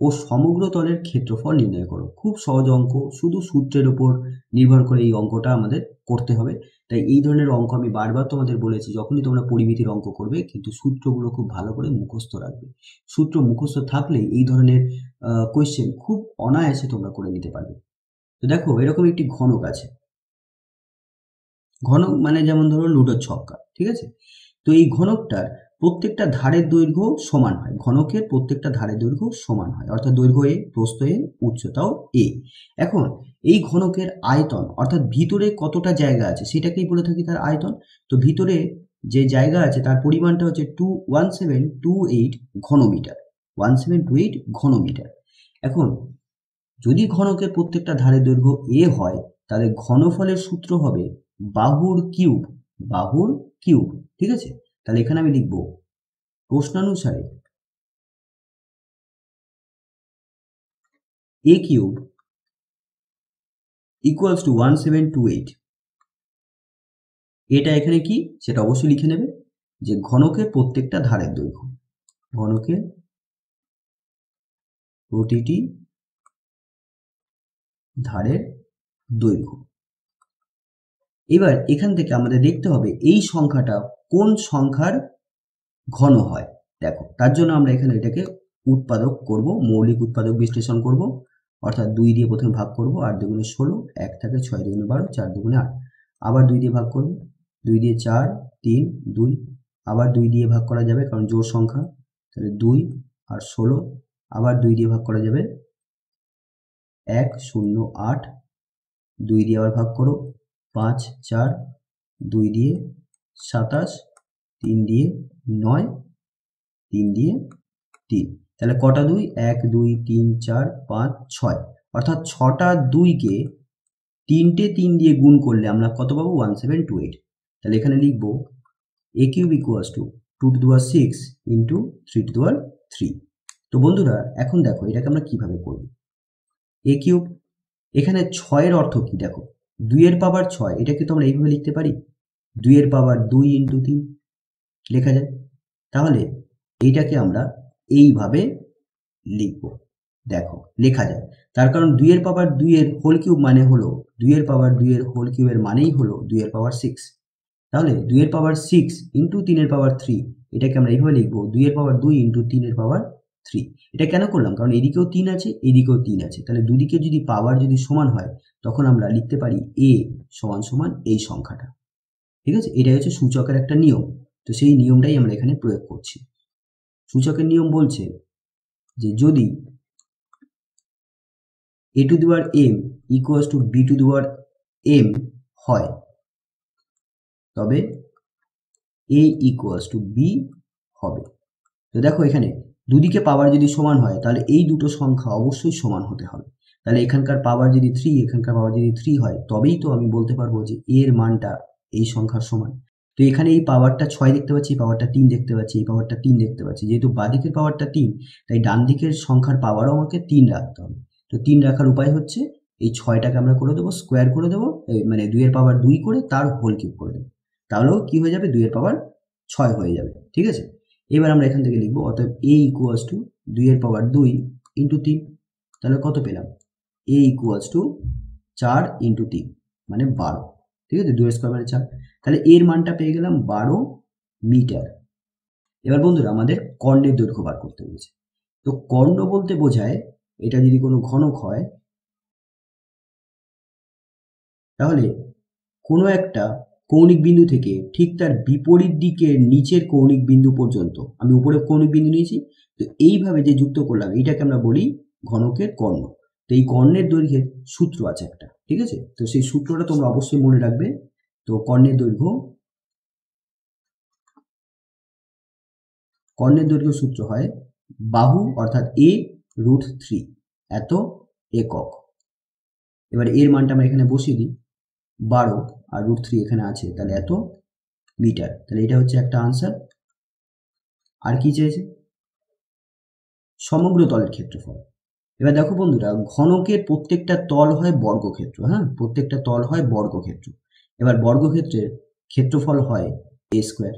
ও সমগ্র তলের ক্ষেত্রফল নির্ণয় করো। খুব সহজ অঙ্ক, শুধু সূত্রের উপর নির্ভর করে এই অঙ্কটা আমাদের করতে হবে। তাই এই ধরনের অঙ্ক আমি বারবার তোমাদের বলেছি, যখনই তোমরা পরিমিতির অঙ্ক করবে কিন্তু সূত্রগুলো খুব ভালো করে মুখস্থ রাখবে। সূত্র মুখস্থ থাকলেই এই ধরনের কোয়েশ্চেন খুব অনায়াসে তোমরা করে নিতে পারবে। তো দেখো এরকম একটি ঘনক আছে, ঘনক মানে যেমন ধরো লুডোর ছক্কা। ঠিক আছে, তো এই ঘনকটার প্রত্যেকটা ধারের দৈর্ঘ্য সমান হয়, ঘনকের প্রত্যেকটা ধারের দৈর্ঘ্য সমান হয়, অর্থাৎ দৈর্ঘ্য a, প্রস্থ a, উচ্চতাও a। এখন এই ঘনকের আয়তন অর্থাৎ ভিতরে কতটা জায়গা আছে সেটাকেই বলে থাকি তার আয়তন। তো ভিতরে যে জায়গা আছে তার পরিমাণটা হচ্ছে 1728 ঘনমিটার। 1728 ঘনমিটার। এখন যদি ঘনকের প্রত্যেকটা ধারের দৈর্ঘ্য a হয় তাহলে ঘনফলের সূত্র হবে বাহুর কিউব। বাহুর কিউব। ঠিক আছে, তাহলে এখানে আমি লিখব প্রশ্নানুসারে a কিউব ইকুয়ালস টু 1728। এটা এখানে কি সেটা অবশ্যই লিখে নেবে, যে ঘনকের প্রত্যেকটা ধারের দৈর্ঘ্য, ঘনকের প্রতিটি ধারের দৈর্ঘ্য। এবার এখান থেকে আমাদের দেখতে হবে এই সংখ্যাটা কোন সংখ্যার ঘন হয়। দেখো, তার জন্য আমরা এখানে এটাকে উৎপাদক করব, মৌলিক উৎপাদক বিশ্লেষণ করব। অর্থাৎ 2 দিয়ে প্রথমে ভাগ করব, 8 দুগুণে 16, 1 থাকে 6 দুগুণে 12, 4 দুগুণে 8। আবার 2 দিয়ে ভাগ করব, 2 দিয়ে 4, 3, 2। আবার 2 দিয়ে ভাগ করা যাবে কারণ জোড় সংখ্যা, তাহলে 2 আর 16। আবার 2 দিয়ে ভাগ করা যাবে, 1, 0, 8। 2 দিয়ে আবার ভাগ করো, 5, 4, 2 দিয়ে 27, 3 দিয়ে 9, 3 দিয়ে 3। তাহলে কটা 2? 1, 2, 3, 4, 5, 6। অর্থাৎ 6টা 2কে 3টে 3 দিয়ে গুণ করলে আমরা কত পাবো? 1728। তাহলে এখানে লিখব a cube equals to 2 to the power 6 into 3 to the power 3। তো বন্ধুরা এখন দেখো এটাকে আমরা কিভাবে করব। a কিউব, এখানে 6 এর অর্থ কি দেখো, 2 এর পাওয়ার 6, এটাকে তো আমরা এইভাবে লিখতে পারি, 2 এর পাওয়ার 2 ইন্টু 3 লেখা যায়। তাহলে এইটাকে আমরা এইভাবে লিখব। দেখো লেখা যায়, তার কারণ 2 এর পাওয়ার 2 এর হোল কিউব মানে হলো 2 এর পাওয়ার 2 এর হোল কিউবের মানেই হলো 2 এর পাওয়ার 6। তাহলে 2 এর পাওয়ার 6 ইন্টু 3 এর পাওয়ার 3, এটাকে আমরা এইভাবে লিখবো 2 এর পাওয়ার 2 ইন্টু 3 এর পাওয়ার 3। এটা কেন করলাম? কারণ এদিকেও 3 আছে, এদিকেও 3 আছে, তাহলে দুদিকে যদি পাওয়ার যদি সমান হয় তখন আমরা লিখতে পারি a সমান সমান এই সংখ্যাটা। ঠিক আছে, এটাই হচ্ছে সূচকের একটা নিয়ম। তো সেই নিয়মটাই আমরা এখানে প্রয়োগ করছি। সূচকের নিয়ম বলছে যে যদি a two the power m equals to b two the power m হয়, তবে a ইকুয়ালস টু b হবে। তো দেখো এখানে দুদিকে পাওয়ার যদি সমান হয় তাহলে এই দুটো সংখ্যা অবশ্যই সমান হতে হবে। তাহলে এখানকার পাওয়ার যদি 3, এখানকার পাওয়ার যদি 3 হয়, তবেই তো আমি বলতে পারবো যে এর মানটা এই সংখ্যার সমান। তো এখানে এই পাওয়ারটা 6 দেখতে পাচ্ছি, এই পাওয়ারটা 3 দেখতে পাচ্ছি, এই পাওয়ারটা 3 দেখতে পাচ্ছি। যেহেতু বাঁদিকের পাওয়ারটা 3, তাই ডান দিকের সংখ্যার পাওয়ারও আমাকে 3 রাখতে হবে। তো 3 রাখার উপায় হচ্ছে এই 6টাকে আমরা করে দেবো স্কোয়ার করে দেবো, মানে 2 এর পাওয়ার 2 করে তার হোল কিউব করে দেবো। তাহলেও কি হয়ে যাবে? 2 এর পাওয়ার 6 হয়ে যাবে। ঠিক আছে, এবার আমরা এখান থেকে লিখবো অতএব a ইকুয়ালস টু 2 এর পাওয়ার 2 ইন্টু 3। তাহলে কত পেলাম? a ইকুয়ালস টু 4 ইন্টু 3 মানে 12। ঠিক আছে, 2 এর স্কোয়ার মানে 4। তাহলে এর মানটা পেয়ে গেলাম 12 মিটার। এবার বন্ধুরা আমাদের কর্ণের দৈর্ঘ্য বার করতে বলেছে। তো কর্ণ বলতে বোঝায় এটা যদি কোনো ঘনক হয়, তাহলে কোনো একটা কৌণিক বিন্দু থেকে ঠিক তার বিপরীত দিকের নিচের কৌণিক বিন্দু পর্যন্ত, আমি উপরে কৌণিক বিন্দু নিয়েছি, তো এইভাবে যে যুক্ত করলাম এইটাকে আমরা বলি ঘনকের কর্ণ। তো এই কর্ণের দৈর্ঘ্যের সূত্র আছে একটা, ঠিক আছে, তো সেই সূত্রটা তোমরা অবশ্যই মনে রাখবে। তো কর্ণের দৈর্ঘ্য সূত্র হয় বাহু অর্থাৎ a রুট 3 এত একক। এবার এর মানটা আমরা এখানে বসিয়ে দিই, 12 আর রুট 3 এখানে আছে, তাহলে এত মিটার। তাহলে এটা হচ্ছে একটা আনসার। আর কি চেয়েছে? সমগ্র তলের ক্ষেত্রফল। এবার দেখো বন্ধুরা, ঘনকের প্রত্যেকটা তল হয় বর্গক্ষেত্র। হ্যাঁ, প্রত্যেকটা তল হয় বর্গক্ষেত্র। এবার বর্গক্ষেত্রের ক্ষেত্রফল হয় a স্কোয়ার।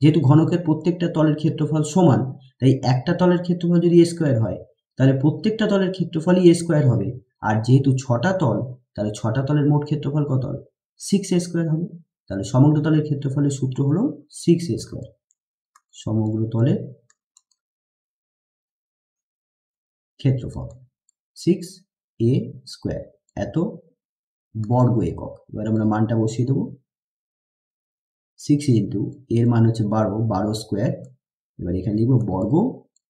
যেহেতু ঘনকের প্রত্যেকটা তলের ক্ষেত্রফল সমান, তাই একটা তলের ক্ষেত্রফল যদি a স্কোয়ার হয় তাহলে প্রত্যেকটা তলের ক্ষেত্রফলই a স্কোয়ার হবে। আর যেহেতু 6টা তল, তাহলে 6টা তলের মোট ক্ষেত্রফল কত হবে? 6a স্কোয়ার হবে। তাহলে সমগ্র তলের ক্ষেত্রফলের সূত্র হলো 6a স্কোয়ার। সমগ্র তলের ক্ষেত্রফল 6a স্কোয়ার এত বর্গ একক। এবার আমরা মানটা বসিয়ে দেবো, 6 ইন্টু এর মান হচ্ছে 12 স্কোয়ার। এবার এখানে লিখবো বর্গ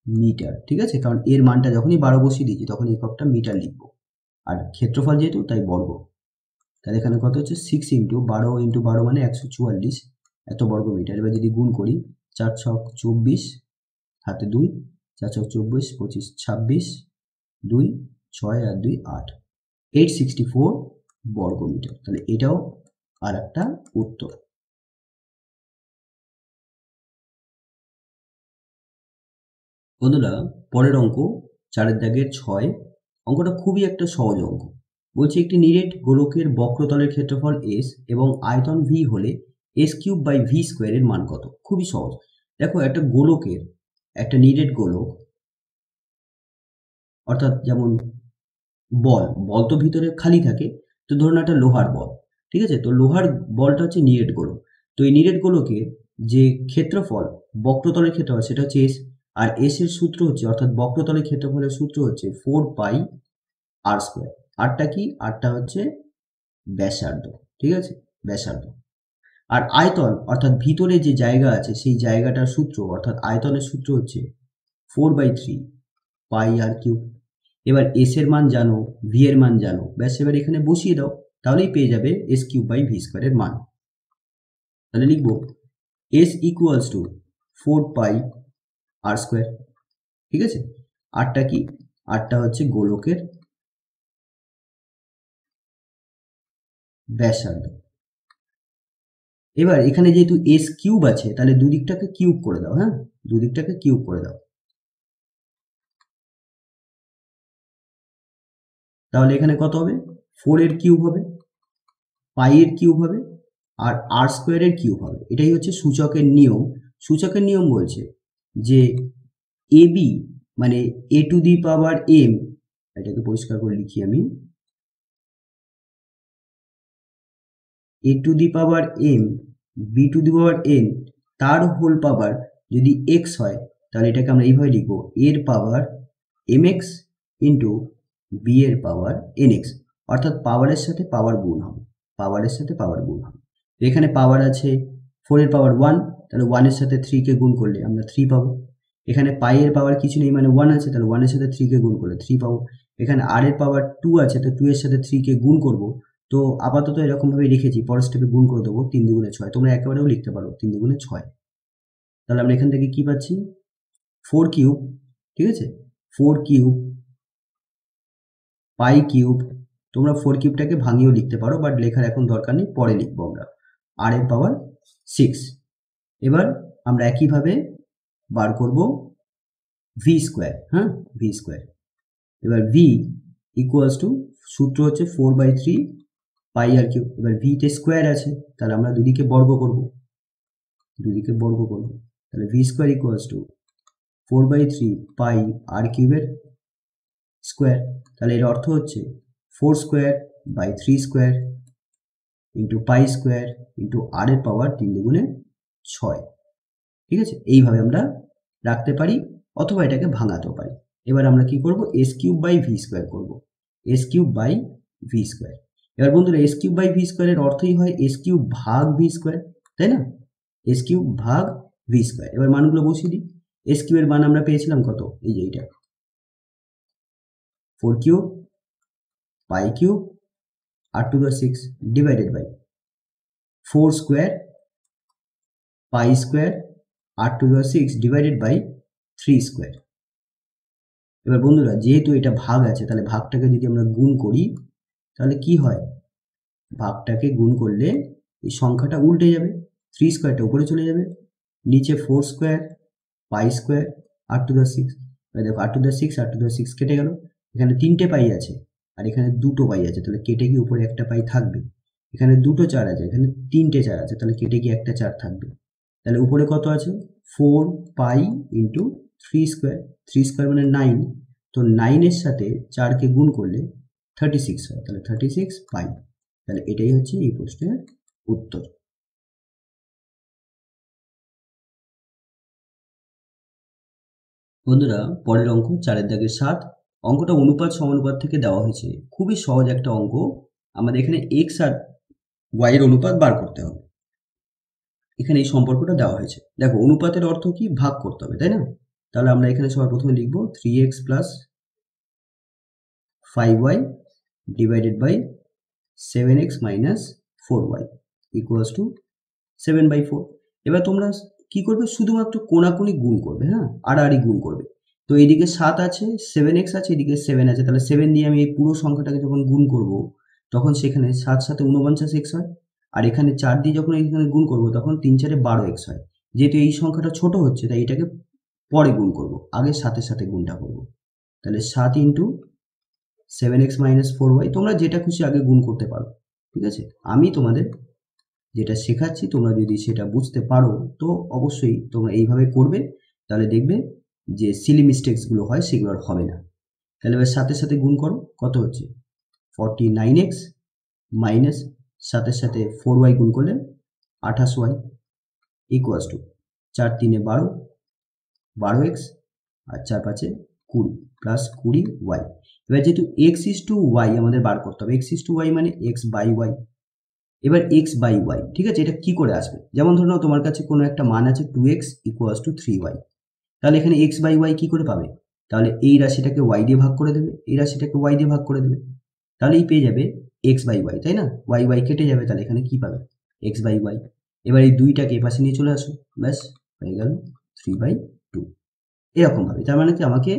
মিটার। ঠিক আছে, কারণ এর মানটা যখনই 12 বসিয়ে দিচ্ছি তখন এককটা মিটার লিখবো, আর ক্ষেত্রফল যেহেতু তাই বর্গ। তাহলে এখানে কত হচ্ছে? 6 ইন্টু 12 মানে 144 এত বর্গ মিটার। এবার যদি গুণ করি, 4 ছক 24 হাতে 2, 4 ছক 24, 25, 26, 2, 6 আর 2 8, 864 বর্গ মিটার। তাহলে এটাও আর একটা উত্তর। বন্ধুরা পরের অঙ্ক 4-এর দাগের 6, অঙ্কটা খুবই একটা সহজ অঙ্ক। বলছে একটি নিরেট গোলকের বক্রতলের ক্ষেত্রফল s এবং আয়তন v হলে s কিউব বাই v স্কোয়ারের মান কত? খুবই সহজ। দেখো একটা গোলকের, একটা নিরেট গোলক, অর্থাৎ যেমন বল, বল তো ভিতরে খালি থাকে, তো ধরুন একটা লোহার বল, ঠিক আছে? তো লোহার বলটা হচ্ছে নিরেট গোলক। তো এই নিরেট গোলকের যে ক্ষেত্রফল, বক্রতলের ক্ষেত্রফল সেটা হচ্ছে এস, আর এস এর সূত্র হচ্ছে, অর্থাৎ বক্রতলের ক্ষেত্রফলের সূত্র হচ্ছে 4 পাই আর স্কোয়ার। আরটা কি? আরটা হচ্ছে ব্যাসার্ধ, ঠিক আছে? ব্যাসার্ধ। আর আয়তন অর্থাৎ ভিতরে যে জায়গা আছে সেই জায়গাটার সূত্র অর্থাৎ আয়তনের সূত্র হচ্ছে 4/3 পাই আর কিউব। এবার এস এর মান জানো, ভি এর মান জানো, ব্যাস এবার এখানে বসিয়ে দাও, তাহলেই পেয়ে যাবে এস কিউব বাই ভি স্কোয়ারের মান। তাহলে লিখবো S equals to 4 pi R square, ঠিক আছে? আরটা কি? আরটা হচ্ছে গোলকের ব্যাসার্ধ। এবার এখানে যেহেতু এস কিউব আছে, তাহলে দুদিকটাকে কিউব করে দাও, হ্যাঁ, দুদিকটাকে কিউব করে দাও। তাহলে এখানে কত হবে? 4 এর কিউব হবে, পাই এর কিউব হবে, আর আর স্কোয়ারের কিউব হবে। এটাই হচ্ছে সূচকের নিয়ম। সূচকের নিয়ম বলছে যে এ বি মানে এ টু দি পাওয়ার এম, এটাকে পরিষ্কার করে লিখি আমি, a to the power m b to the power n তার হোল পাওয়ার যদি এক্স হয়, তাহলে এটাকে আমরা এইভাবে লিখবো এর power m x into b এর পাওয়ার এন এক্স, অর্থাৎ পাওয়ারের সাথে পাওয়ার গুণ হবে, পাওয়ারের সাথে পাওয়ার গুণ হবে। এখানে পাওয়ার আছে 4 এর পাওয়ার 1, তাহলে 1 এর সাথে 3 কে গুণ করলে আমরা 3 পাবো। এখানে পাই এর পাওয়ার কিছু নেই মানে 1 আছে, তাহলে 1 এর সাথে 3 কে গুণ করলে 3 পাবো। এখানে আর এর পাওয়ার 2 আছে, তো 2 এর সাথে 3 কে গুণ করব। তো আপাতত এরকমভাবে রেখেছি, পরের স্টেপে গুণ করে দেবো 3 দুগুণে 6, তোমরা একেবারেও লিখতে পারো 3 দুগুণে 6। তাহলে আমরা এখান থেকে কি পাচ্ছি? 4 কিউব, ঠিক আছে? 4 কিউব পাই কিউব, তোমরা 4 কিউবটাকে ভাঙিয়েও লিখতে পারো, বাট লেখার এখন দরকার নেই, পরে লিখবো আমরা, আর এর পাওয়ার 6। এবার আমরা একইভাবে বার করব ভি স্কোয়ার, হ্যাঁ, ভি স্কোয়ার। এবার ভি ইকুয়ালস টু, সূত্র হচ্ছে 4/3 পাই আর কিউব। এবার ভিতে স্কোয়ার আছে, তাহলে আমরা দুদিকে বর্গ করব, দুদিকে বর্গ করব, তাহলে v square equals to 4/3 pi r কিউবের স্কোয়ার। তাহলে এর অর্থ হচ্ছে 4 square by 3 square into pi square into r এর পাওয়ার 3 দুগুণে 6, ঠিক আছে? এইভাবে আমরা রাখতে পারি, অথবা এটাকে ভাঙাতেও পারি। এবার আমরা কি করব? S cube by v square করবো, s cube by v square. এবার বন্ধুরা এস কিউব বাই ভি স্কোয়ারের অর্থই হয় এস কিউব ভাগ ভি স্কোয়ার, তাই না? এস কিউব ভাগ ভি স্কোয়ার। এবার মানগুলো বসিয়ে দিই। এস কিউবের মান আমরা পেয়েছিলাম কত? এই যে এইটা 4 cube pi cube R to the 6 divided by 4 square pi square R to the 6 divided by 3 square. এবার বন্ধুরা যেহেতু এটা ভাগ আছে, তাহলে ভাগটাকে যদি আমরা গুণ করি, তাহলে কি হয়? ভাগটাকে গুণ করলে এই সংখ্যাটা উল্টে যাবে, 3 স্কোয়ারটা উপরে চলে যাবে, নিচে 4 square pi square R to the 6। দেখো r to the 6 r to the 6 কেটে গেল, এখানে 3টে পাই আছে আর এখানে 2টো পাই আছে, তাহলে কেটে গিয়ে উপরে একটা পাই থাকবে। এখানে 2টো 4 আছে, এখানে 3টে 4 আছে, তাহলে কেটে গিয়ে একটা 4 থাকবে। তাহলে উপরে কত আছে? 4 পাই ইন্টু 3 স্কোয়ার, 3 স্কোয়ার মানে 9, তো 9 এর সাথে 4কে গুণ করলে 36 হয়, তাহলে 36 পাই। তাহলে এটাই হচ্ছে এই প্রশ্নের উত্তর। বন্ধুরা পরের অঙ্ক 4 দাগের 7, অঙ্কটা অনুপাত সমানুপাত থেকে দেওয়া হয়েছে। খুবই সহজ একটা অঙ্ক। আমাদের এখানে এক্স আর ওয়াই এর অনুপাত বার করতে হবে। এখানে এই সম্পর্কটা দেওয়া হয়েছে। দেখো অনুপাতের অর্থ কি? ভাগ করতে হবে, তাই না? তাহলে আমরা এখানে সবার প্রথমে লিখবো 3x plus 5y divided by 7x minus 4y equals to 7/4। এবার তোমরা কি করবে? শুধুমাত্র কোনাকুনি গুণ করবে, হ্যাঁ, আড়াআড়ি গুণ করবে। তো এদিকে 7 আছে, 7x আছে, এদিকে 7 আছে, তাহলে 7 দিয়ে আমি এই পুরো সংখ্যাটাকে যখন গুণ করব, তখন সেখানে 7 সাথে 49x হয়, আর এখানে 4 দিয়ে যখন এখানে গুণ করব, তখন 3 4 12x হয়। যেহেতু এই সংখ্যাটা ছোট হচ্ছে, তাই এটাকে পরে গুণ করব, আগে 7-এর সাথে গুণটা করব। তাহলে 7 ইন্টু 7x মাইনাস 4y, তোমরা যেটা খুশি আগে গুণ করতে পারো, ঠিক আছে? আমি তোমাদের যেটা শেখাচ্ছি, তোমরা যদি সেটা বুঝতে পারো তো অবশ্যই তোমরা এইভাবে করবে, তাহলে দেখবে যে সিলি মিস্টেক্সগুলো হয় সেগুলো আর হবে না। তাহলে এবার সাথে সাথে গুণ করো, কত হচ্ছে 49x মাইনাস সাথের সাথে 4y গুণ করলে 28y equals to 4 3 12 12x R 4 5 20 plus 20y। এবার যেহেতু x ইস টু y আমাদের বার করতে হবে, x ইস টু y মানে x বাই y। এবার x বাই y, ঠিক আছে, এটা কি করে আসবে? যেমন ধরে নাও তোমার কাছে কোনো একটা মান আছে 2x ইকুয়ালস টু 3y, তাহলে এখানে x বাই y কি করে পাবে? তাহলে এই রাশিটাকে y দিয়ে ভাগ করে দেবে, এই রাশিটাকে y দিয়ে ভাগ করে দেবে, তাহলে এই পেয়ে যাবে x বাই y, তাই না? y y কেটে যাবে, তাহলে এখানে কি পাবে x বাই y। এবার এই দুইটাকে এ পাশে নিয়ে চলে আসো, ব্যাস হয়ে গেল 3/2। এরকম ভাবে, তার মানে কি আমাকে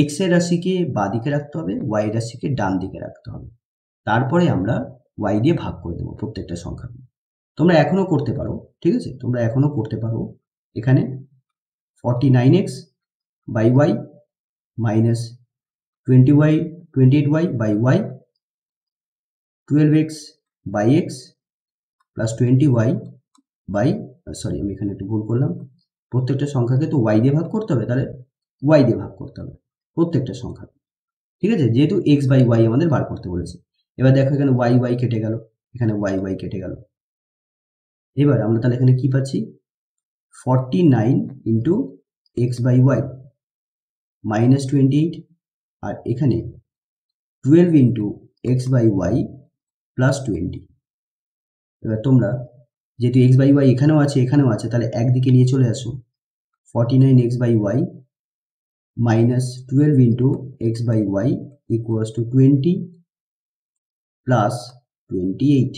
x এর রাশিকে বাঁ দিকে রাখতে হবে, y এর রাশিকে ডান দিকে রাখতে হবে, তারপরে আমরা y দিয়ে ভাগ করে দেবো প্রত্যেকটা সংখ্যা। তোমরা এখনো করতে পারো, ঠিক আছে, তোমরা এখনো করতে পারো। এখানে 49x by y minus 28y by y 12x by x plus 20y by, sorry আমি এখানে একটু ভুল করলাম, প্রত্যেকটা সংখ্যাকে তো y দিয়ে ভাগ করতে হবে, তাহলে y দিয়ে ভাগ করতে হবে প্রত্যেকটা সংখ্যা, ঠিক আছে, যেহেতু x বাই y আমাদের বার করতে বলেছে। এবার দেখো এখানে y y কেটে গেল, এখানে y y কেটে গেল। এবার আমরা তাহলে এখানে কি পাচ্ছি 49 into X by Y minus 28, আর এখানে 12 into X by Y plus 20। এবার তোমরা যেহেতু এক্স বাই ওয়াই এখানেও আছে এখানেও আছে, তাহলে একদিকে নিয়ে চলে আসো, 49 X by Y minus 12 into X by Y equals to 20 plus 28।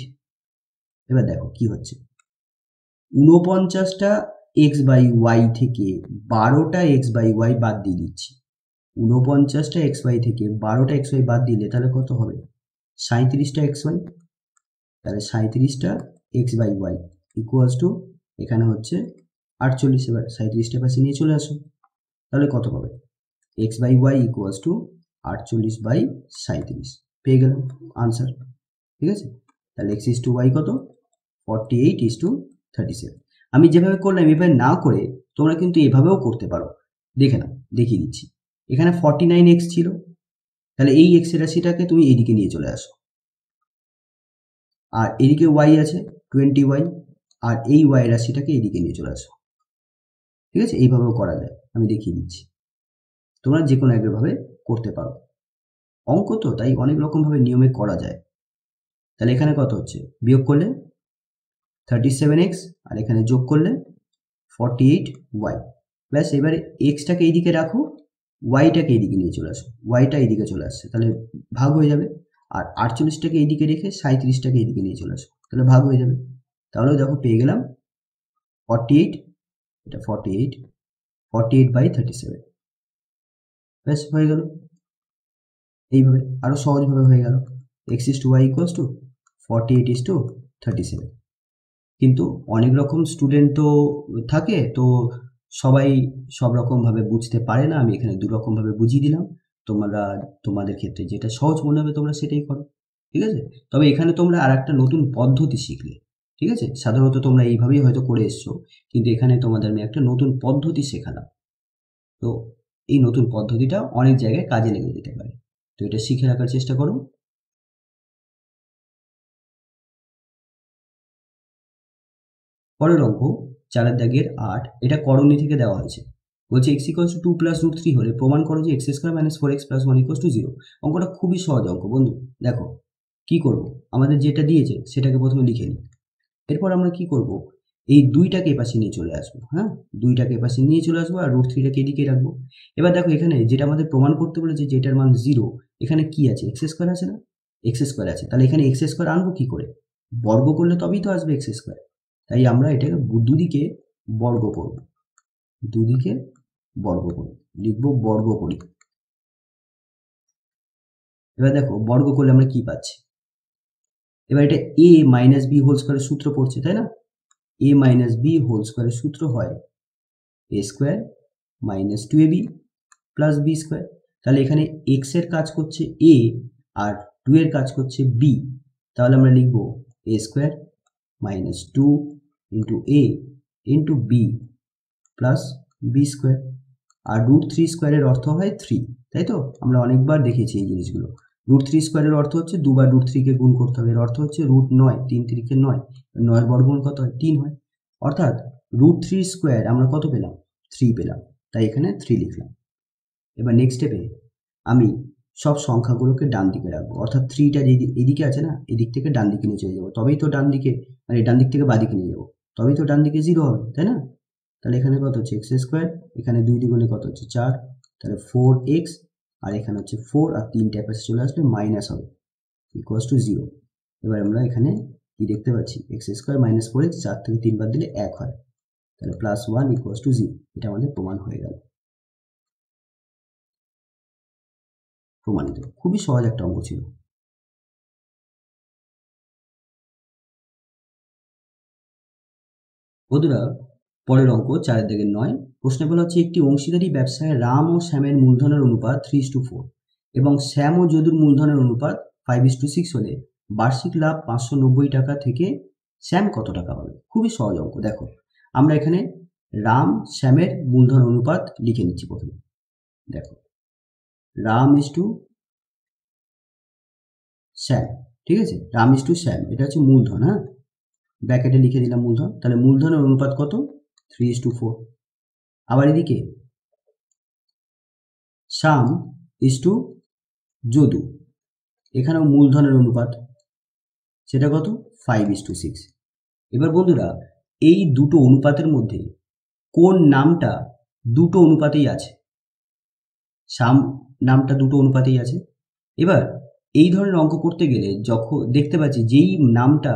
এবার দেখো কি হচ্ছে, 49টা এক্স বাই ওয়াই থেকে 12টা এক্স বাই ওয়াই বাদ দিয়ে দিচ্ছি। 49টা এক্স ওয়াই থেকে 12টা এক্স ওয়াই বাদ দিলে তাহলে কত হবে 37টা এক্স ওয়াই, তাহলে 37টা x by Y equals to এখানে হচ্ছে 48। এবার 37টা পাশে নিয়ে চলে আসো, তাহলে কত পাবে X by Y equals to 48/37, পেয়ে গেলাম আনসার, ঠিক আছে। তাহলে এক্স ইস টু ওয়াই কত 48:37। আমি যেভাবে করলাম এভাবে না করে তোমরা কিন্তু এভাবেও করতে পারো, দেখে নাও, দেখিয়ে দিচ্ছি। এখানে 49x ছিল, তাহলে এই x এর রাশিটাকে তুমি এইদিকে নিয়ে চলে আসো, আর এদিকে y আছে 20y, আর এই y রাশিটাকে এইদিকে নিয়ে চলে আসো, ঠিক আছে, এইভাবেও করা যায়, আমি দেখিয়ে দিচ্ছি। তোমরা যে কোনো একভাবে করতে পারো, অঙ্ক তো তাই অনেক রকমভাবে নিয়মে করা যায়। তাহলে এখানে কত হচ্ছে, বিয়োগ করলে 37x আর এখানে যোগ করলে 48y প্লাস, এবারে এক্সটাকে এইদিকে রাখো, ওয়াইটাকে এইদিকে নিয়ে চলে আসো, ওয়াইটা এইদিকে চলে আসছে, তাহলে ভাগ হয়ে যাবে। আর 48টাকে এইদিকে রেখে 37টাকে এইদিকে নিয়ে চলে আসো, তাহলে ভাগ হয়ে যাবে। তাহলে দেখো পেয়ে গেলাম 48, এটা 48/37, ব্যাস হয়ে গেল। এইভাবে আরো সহজভাবে হয়ে গেল, x is to y equals to 48:37। কিন্তু অনেক রকম স্টুডেন্ট তো থাকে, তো সবাই সব রকম ভাবে বুঝতে পারে না, আমি এখানে দু রকম ভাবে বুঝিয়ে দিলাম। তোমরা তোমাদের ক্ষেত্রে যেটা সহজ মনে হবে তোমরা সেটাই করো, ঠিক আছে। তবে এখানে তোমরা আর একটা নতুন পদ্ধতি শিখলে, ঠিক আছে, সাধারণত তোমরা এইভাবেই হয়তো করে এসছো, কিন্তু এখানে তোমাদের আমি একটা নতুন পদ্ধতি শেখালাম, তো এই নতুন পদ্ধতিটা অনেক জায়গায় কাজে লেগে যেতে পারে, তো এটা শিখে রাখার চেষ্টা করো। পরের অঙ্ক 4 দাগের 8, এটা করণী থেকে দেওয়া হয়েছে, বলছে x equals to 2 plus root 3 হলে প্রমাণ করো যে x² minus 4x plus 1 equals to 0। অঙ্কটা খুবই সহজ অঙ্ক বন্ধু। দেখো কি করব, আমাদের যেটা দিয়েছে সেটাকে প্রথমে লিখে নিই, এরপর আমরা কি করব, এই দুইটাকে এপাশে নিয়ে চলে আসবো, হ্যাঁ, দুইটাকে এপাশে নিয়ে চলে আসবো আর রুট 3টাকে এদিকে রাখবো। এবার দেখো এখানে যেটা আমাদের প্রমাণ করতে বলেছে যে এটার মান 0, এখানে কি আছে x² আছে না, x² আছে, তাহলে এখানে x² আনবো কি করে, বর্গ করলে তবেই তো আসবে x², তাই আমরা এটাকে দুদিকে বর্গ করব, দুদিকে বর্গ করব, লিখবো বর্গ করি। এবার দেখো বর্গ করলে আমরা কি পাচ্ছি, এবার এটা a মাইনাস বি হোল স্কয়ারের সূত্র পড়ছে, তাই না, a মাইনাস বি হোল স্কয়ারের সূত্র হয় a square minus 2ab plus B square. তাহলে এখানে x এর কাজ করছে a আর 2 এর কাজ করছে b, তাহলে আমরা লিখবো a square minus 2 into a into b plus B square, আর রুট 3 স্কোয়ারের অর্থ হয় 3, তাই তো? আমরা অনেকবার দেখেছি এই জিনিসগুলো। √3 স্কোয়ারের অর্থ হচ্ছে দুবার √3 গুণ করতে হবে। এর অর্থ হচ্ছে √9, 3 3 9, 9 এর বর্গমূল কত হয়? 3 হয়। অর্থাৎ √3 স্কোয়ার আমরা কত পেলাম? 3 পেলাম, তাই এখানে 3 লিখলাম। এবার নেক্সট স্টেপে আমি সব সংখ্যাগুলোকে ডান দিকে রাখবো, অর্থাৎ 3টা যে এদিকে আছে না, এদিক থেকে ডান দিকে নিয়ে চলে যাবো, তবেই তো ডান দিকে মানে ডান দিক থেকে বাঁ দিকে নিয়ে যাবো, তবেই তো ডান দিকে 0 হবে, তাই না? তাহলে এখানে কত হচ্ছে? এক্স স্কোয়ার, এখানে 2 দ্বিগুণে কত হচ্ছে? 4, তাহলে 4x, আর এখানে হচ্ছে 4 আর 3টা পাশে চলে আসলে মাইনাস হবে, ইকুয়ালস টু 0। এবার আমরা এখানে কি দেখতে পাচ্ছি? এক্স স্কোয়ার মাইনাস 4x, 4 থেকে 3 বাদ দিলে 1 হয়, তাহলে +1 ইকুয়ালস টু 0। এটা আমাদের প্রমাণ হয়ে গেল। প্রমাণিত। খুবই সহজ একটা অঙ্ক ছিল। বন্ধুরা, পরের অঙ্ক 4 থেকে 9। প্রশ্নে বলা হচ্ছে একটি অংশীদারি ব্যবসায় রাম ও শ্যামের মূলধনের অনুপাত 3:4 এবং শ্যাম ও যদুর মূলধনের অনুপাত 5:6 হলে বার্ষিক লাভ 590 টাকা থেকে শ্যাম কত টাকা পাবে? খুবই সহজ অঙ্ক। দেখো, আমরা এখানে রাম শ্যামের মূলধন অনুপাত লিখে নিচ্ছি প্রথমে। দেখো, রাম ইস টু শ্যাম, ঠিক আছে? রাম ইস টু শ্যাম, এটা হচ্ছে মূলধন। হ্যাঁ, ব্র্যাকেটে লিখে দিলাম মূলধন। তাহলে মূলধনের অনুপাত কত? 3:4। আবার এদিকে শ্যাম ইস টু যদু, এখানেও মূলধনের অনুপাত, সেটা কত? 5:6। এবার বন্ধুরা, এই দুটো অনুপাতের মধ্যে কোন নামটা দুটো অনুপাতেই আছে? শ্যাম নামটা দুটো অনুপাতেই আছে। এবার এই ধরনের অঙ্ক করতে গেলে যখন দেখতে পাচ্ছি যেই নামটা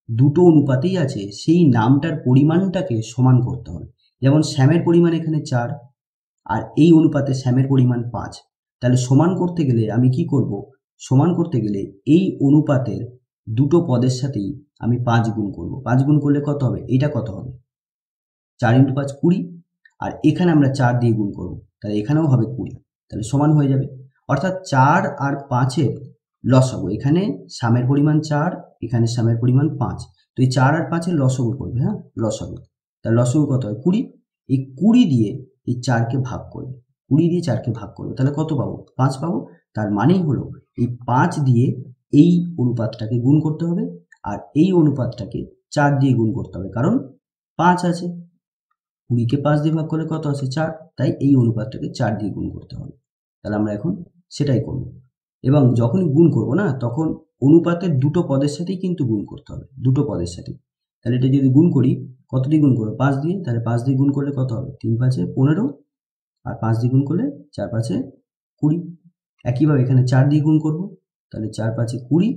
দুটো অনুপাতেই আছে সেই নামটার পরিমাণটাকে সমান করতে হবে। যেমন শ্যামের পরিমাণ এখানে 4 আর এই অনুপাতে শ্যামের পরিমাণ 5, তাহলে সমান করতে গেলে আমি কি করব? সমান করতে গেলে এই অনুপাতের দুটো পদের সাথেই আমি 5 গুণ করব। 5 গুণ করলে কত হবে? এটা কত হবে? 4 × 5 20, আর এখানে আমরা 4 দিয়ে গুণ করব, তাহলে এখানেও হবে 20, তাহলে সমান হয়ে যাবে। অর্থাৎ 4 আর 5-এর লসাগু, এখানে শ্যামের পরিমাণ 4, এখানে শ্যামের পরিমাণ 5, তো এই 4 আর 5-এর লসাগু করবে। হ্যাঁ, লসাগু, তাহলে লসাগু কত হয়? 20। এই 20 দিয়ে এই 4কে ভাগ করবে, 20 দিয়ে 4কে ভাগ করবে, তাহলে কত পাবো? 5 পাবো। তার মানেই হলো এই 5 দিয়ে এই অনুপাতটাকে গুণ করতে হবে, আর এই অনুপাতটাকে 4 দিয়ে গুণ করতে হবে, কারণ 5 আছে। 20কে 5 দিয়ে ভাগ করলে কত আছে? 4, তাই এই অনুপাতটাকে 4 দিয়ে গুণ করতে হবে। তাহলে আমরা এখন সেটাই করব, এবং যখন গুণ করব না, তখন অনুপাতের দুটো পদের সাথেই কিন্তু গুণ করতে হবে, দুটো পদের সাথে। তাহলে এটা যদি গুণ করি, কত দিয়ে গুণ করবো? 5 দিয়ে, তাহলে 5 দিয়ে গুণ করলে কত হবে? 3 5 15, আর 5 দিয়ে গুণ করলে 4 5 20। একইভাবে এখানে 4 দিয়ে গুণ করব, তাহলে 4 5 20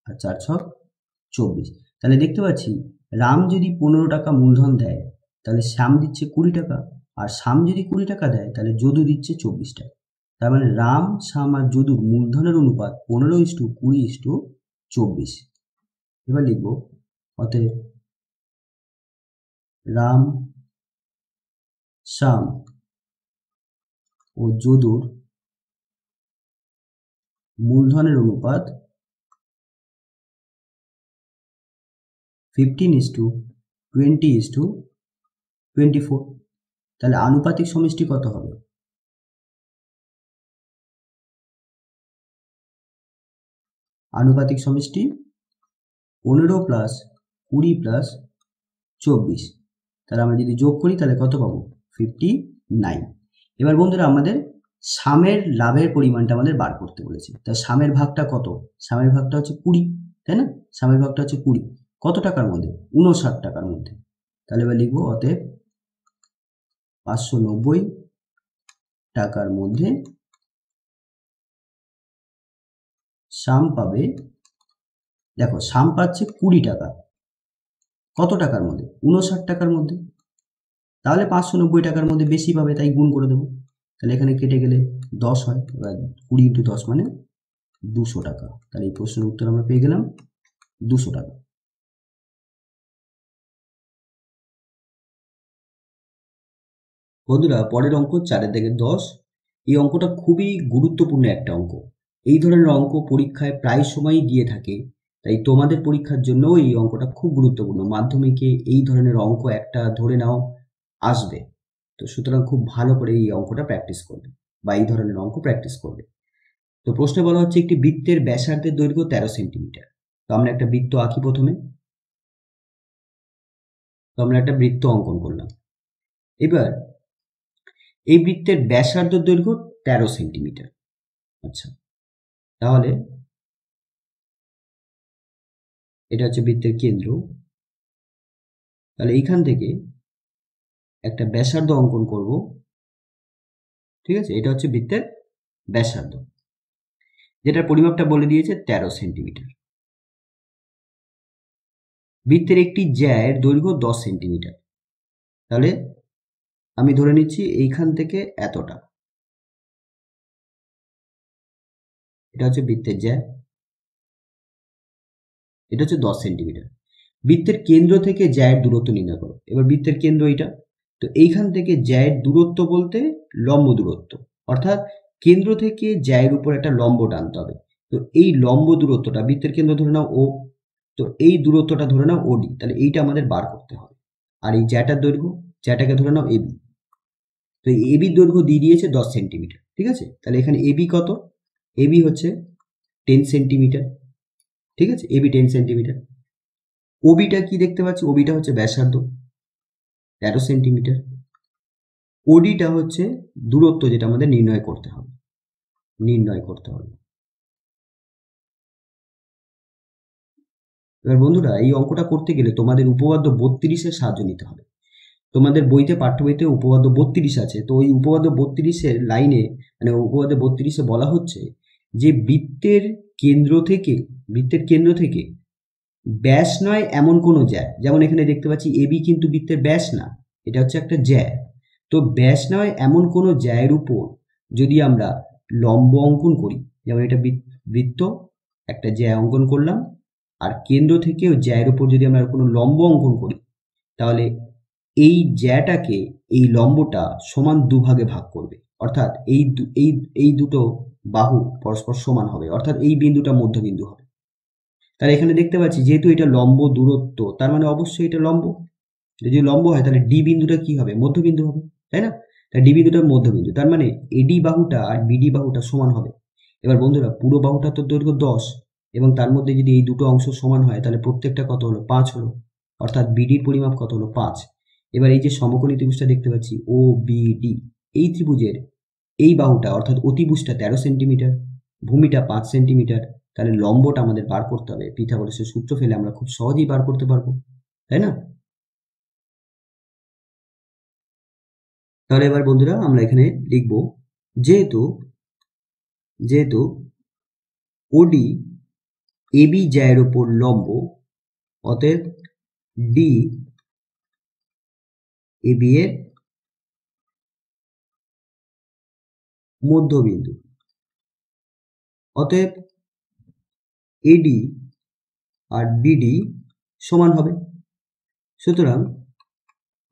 আর 4 6 24। তাহলে দেখতে পাচ্ছি রাম যদি 15 টাকা মূলধন দেয় তাহলে শ্যাম দিচ্ছে 20 টাকা, আর শ্যাম যদি 20 টাকা দেয় তাহলে যদু দিচ্ছে 24 টাকা। তার মানে রাম, শ্যাম আর যদুর মূলধনের অনুপাত 15:20:24। এবার লিখব, অতএব রাম, শ্যাম ও যদুর মূলধনের অনুপাত 15:20:24। তাহলে আনুপাতিক সমষ্টি কত হবে? আনুপাতিক সমষ্টি 15 + 20 + 24। তাহলে আমরা যদি যোগ করি তাহলে কত পাবো? 59। এবার বন্ধুরা, আমাদের শ্যামের লাভের পরিমাণটা আমাদের বার করতে বলেছে। তা শ্যামের ভাগটা কত? শ্যামের ভাগটা হচ্ছে 20, তাই না? শ্যামের ভাগটা হচ্ছে 20, কত টাকার মধ্যে? 59 টাকার মধ্যে। তাহলে এবার লিখবো, অতএব 590 টাকার মধ্যে শ্যাম পাবে। দেখো, শ্যাম পাচ্ছে 20 টাকা, কত টাকার মধ্যে? 59 টাকার মধ্যে। তাহলে 590 টাকার মধ্যে বেশি পাবে, তাই গুণ করে দেবো। তাহলে এখানে কেটে গেলে 10 হয়, এবার 20 × 10 মানে 200 টাকা। তাহলে এই প্রশ্নের উত্তর আমরা পেয়ে গেলাম 200 টাকা। বন্ধুরা, পরের অঙ্ক 4 থেকে 10। এই অঙ্কটা খুবই গুরুত্বপূর্ণ একটা অঙ্ক। এই ধরনের অঙ্ক পরীক্ষায় প্রায় সময়ই দিয়ে থাকে, তাই তোমাদের পরীক্ষার জন্য এই অঙ্কটা খুব গুরুত্বপূর্ণ। মাধ্যমিকে এই ধরনের অঙ্ক একটা ধরে নাও আসবে, তো সুতরাং খুব ভালো করে এই অঙ্কটা প্র্যাকটিস করবে। বা এই ধরনের অঙ্ক প্র্যাকটিস করবে। তো প্রশ্নে বলা হচ্ছে একটি বৃত্তের ব্যাসার্ধের দৈর্ঘ্য 13 সেন্টিমিটার। তো আমরা একটা বৃত্ত আঁকি প্রথমে। তো আমরা একটা বৃত্ত অঙ্কন করলাম। এবার এই বৃত্তের ব্যাসার্ধের দৈর্ঘ্য 13 সেন্টিমিটার। আচ্ছা, তাহলে এটা হচ্ছে বৃত্তের কেন্দ্র। তাহলে এইখান থেকে একটা ব্যাসার্ধ অঙ্কন করব। ঠিক আছে, এটা হচ্ছে বৃত্তের ব্যাসার্ধ, যেটার পরিমাপটা বলে দিয়েছে 13 সেন্টিমিটার। বৃত্তের একটি জ্যায়ের দৈর্ঘ্য 10 সেন্টিমিটার। তাহলে আমি ধরে নিচ্ছি এইখান থেকে এতটা, এটা হচ্ছে বৃত্তের জ্যা, এটা হচ্ছে 10 সেন্টিমিটার। বৃত্তের কেন্দ্র থেকে জ্যায়ের দূরত্ব নির্ণয় করো। এবার বৃত্তের কেন্দ্র এইটা, তো এইখান থেকে জ্যায়ের দূরত্ব বলতে লম্ব দূরত্ব, অর্থাৎ কেন্দ্র থেকে জ্যায়ের উপর একটা লম্ব টানতে হবে। তো এই লম্ব দূরত্বটা, বৃত্তের কেন্দ্র ধরে নাও ও, তো এই দূরত্বটা ধরে নাও ওডি, তাহলে এইটা আমাদের বার করতে হবে। আর এই জ্যাটার দৈর্ঘ্য, জ্যাটাকে ধরে নাও এবি। তো এই এবির দৈর্ঘ্য দিয়ে দিয়েছে 10 সেন্টিমিটার। ঠিক আছে, তাহলে এখানে এবি কত? এবি হচ্ছে 10 সেন্টিমিটার। ঠিক আছে, এবি 10 সেন্টিমিটার। ওবিটা কি দেখতে পাচ্ছি? ওবিটা হচ্ছে ব্যাসার্ধ 13 সেন্টিমিটার। ওডিটা হচ্ছে দূরত্ব, যেটা আমাদের নির্ণয় করতে হবে। এবার বন্ধুরা, এই অঙ্কটা করতে গেলে তোমাদের উপপাদ্য 32-এর সাহায্য নিতে হবে। তোমাদের বইতে, পাঠ্য বইতে উপপাদ্য 32 আছে। তো ওই উপপাদ্য 32-এর লাইনে, মানে উপপাদ্য 32-এ বলা হচ্ছে যে বৃত্তের কেন্দ্র থেকে ব্যাস নয় এমন কোনো জ্যা, যেমন এখানে দেখতে পাচ্ছি এবি কিন্তু বৃত্তের ব্যাস না, এটা হচ্ছে একটা জ্যা। তো ব্যাস নয় এমন কোনো জ্যায়ের উপর যদি আমরা লম্ব অঙ্কন করি, যেমন এটা বৃত্ত, একটা জ্যা অঙ্কন করলাম, আর কেন্দ্র থেকেও জ্যায়ের উপর যদি আমরা কোনো লম্ব অঙ্কন করি, তাহলে এই জ্যাটাকে, এই লম্বটা সমান দুভাগে ভাগ করবে, অর্থাৎ এই দুটো বাহু পরস্পর সমান হবে, অর্থাৎ এই বিন্দুটা মধ্যবিন্দু হবে। তাহলে এখানে দেখতে পাচ্ছি যেহেতু এটা লম্ব দূরত্ব, তার মানে অবশ্যই এটা লম্ব। যদি লম্ব হয় তাহলে ডি বিন্দুটা কি হবে? মধ্যবিন্দু হবে, তাই না? তাই ডি বিন্দুটা মধ্যবিন্দু, তার মানে এডি বাহুটা আর বিডি বাহুটা সমান হবে। এবার বন্ধুরা, পুরো বাহুটা তো দৈর্ঘ্য 10, এবং তার মধ্যে যদি এই দুটো অংশ সমান হয় তাহলে প্রত্যেকটা কত হলো? 5 হলো, অর্থাৎ বিডির পরিমাপ কত হলো? 5। এবার এই যে সমকোণী ত্রিভুজটা দেখতে পাচ্ছি ও বিডি, এই ত্রিভুজের এই বাহুটা অর্থাৎ অতিভুজটা 13 সেন্টিমিটার, ভূমিটা 5 সেন্টিমিটার। তাহলে লম্বটা আমাদের বার করতে হবে। পিথাগোরাসের সূত্র ফেলে আমরা খুব সহজেই বার করতে পারবো, তাই না? তাহলে এবার বন্ধুরা আমরা এখানে লিখব, যেহেতু ওডি এবি জ্যায়ের উপর লম্ব, অতএব ডি এবি এর মধ্যবিন্দু, অতএব এডি আর বিডি সমান হবে। সুতরাং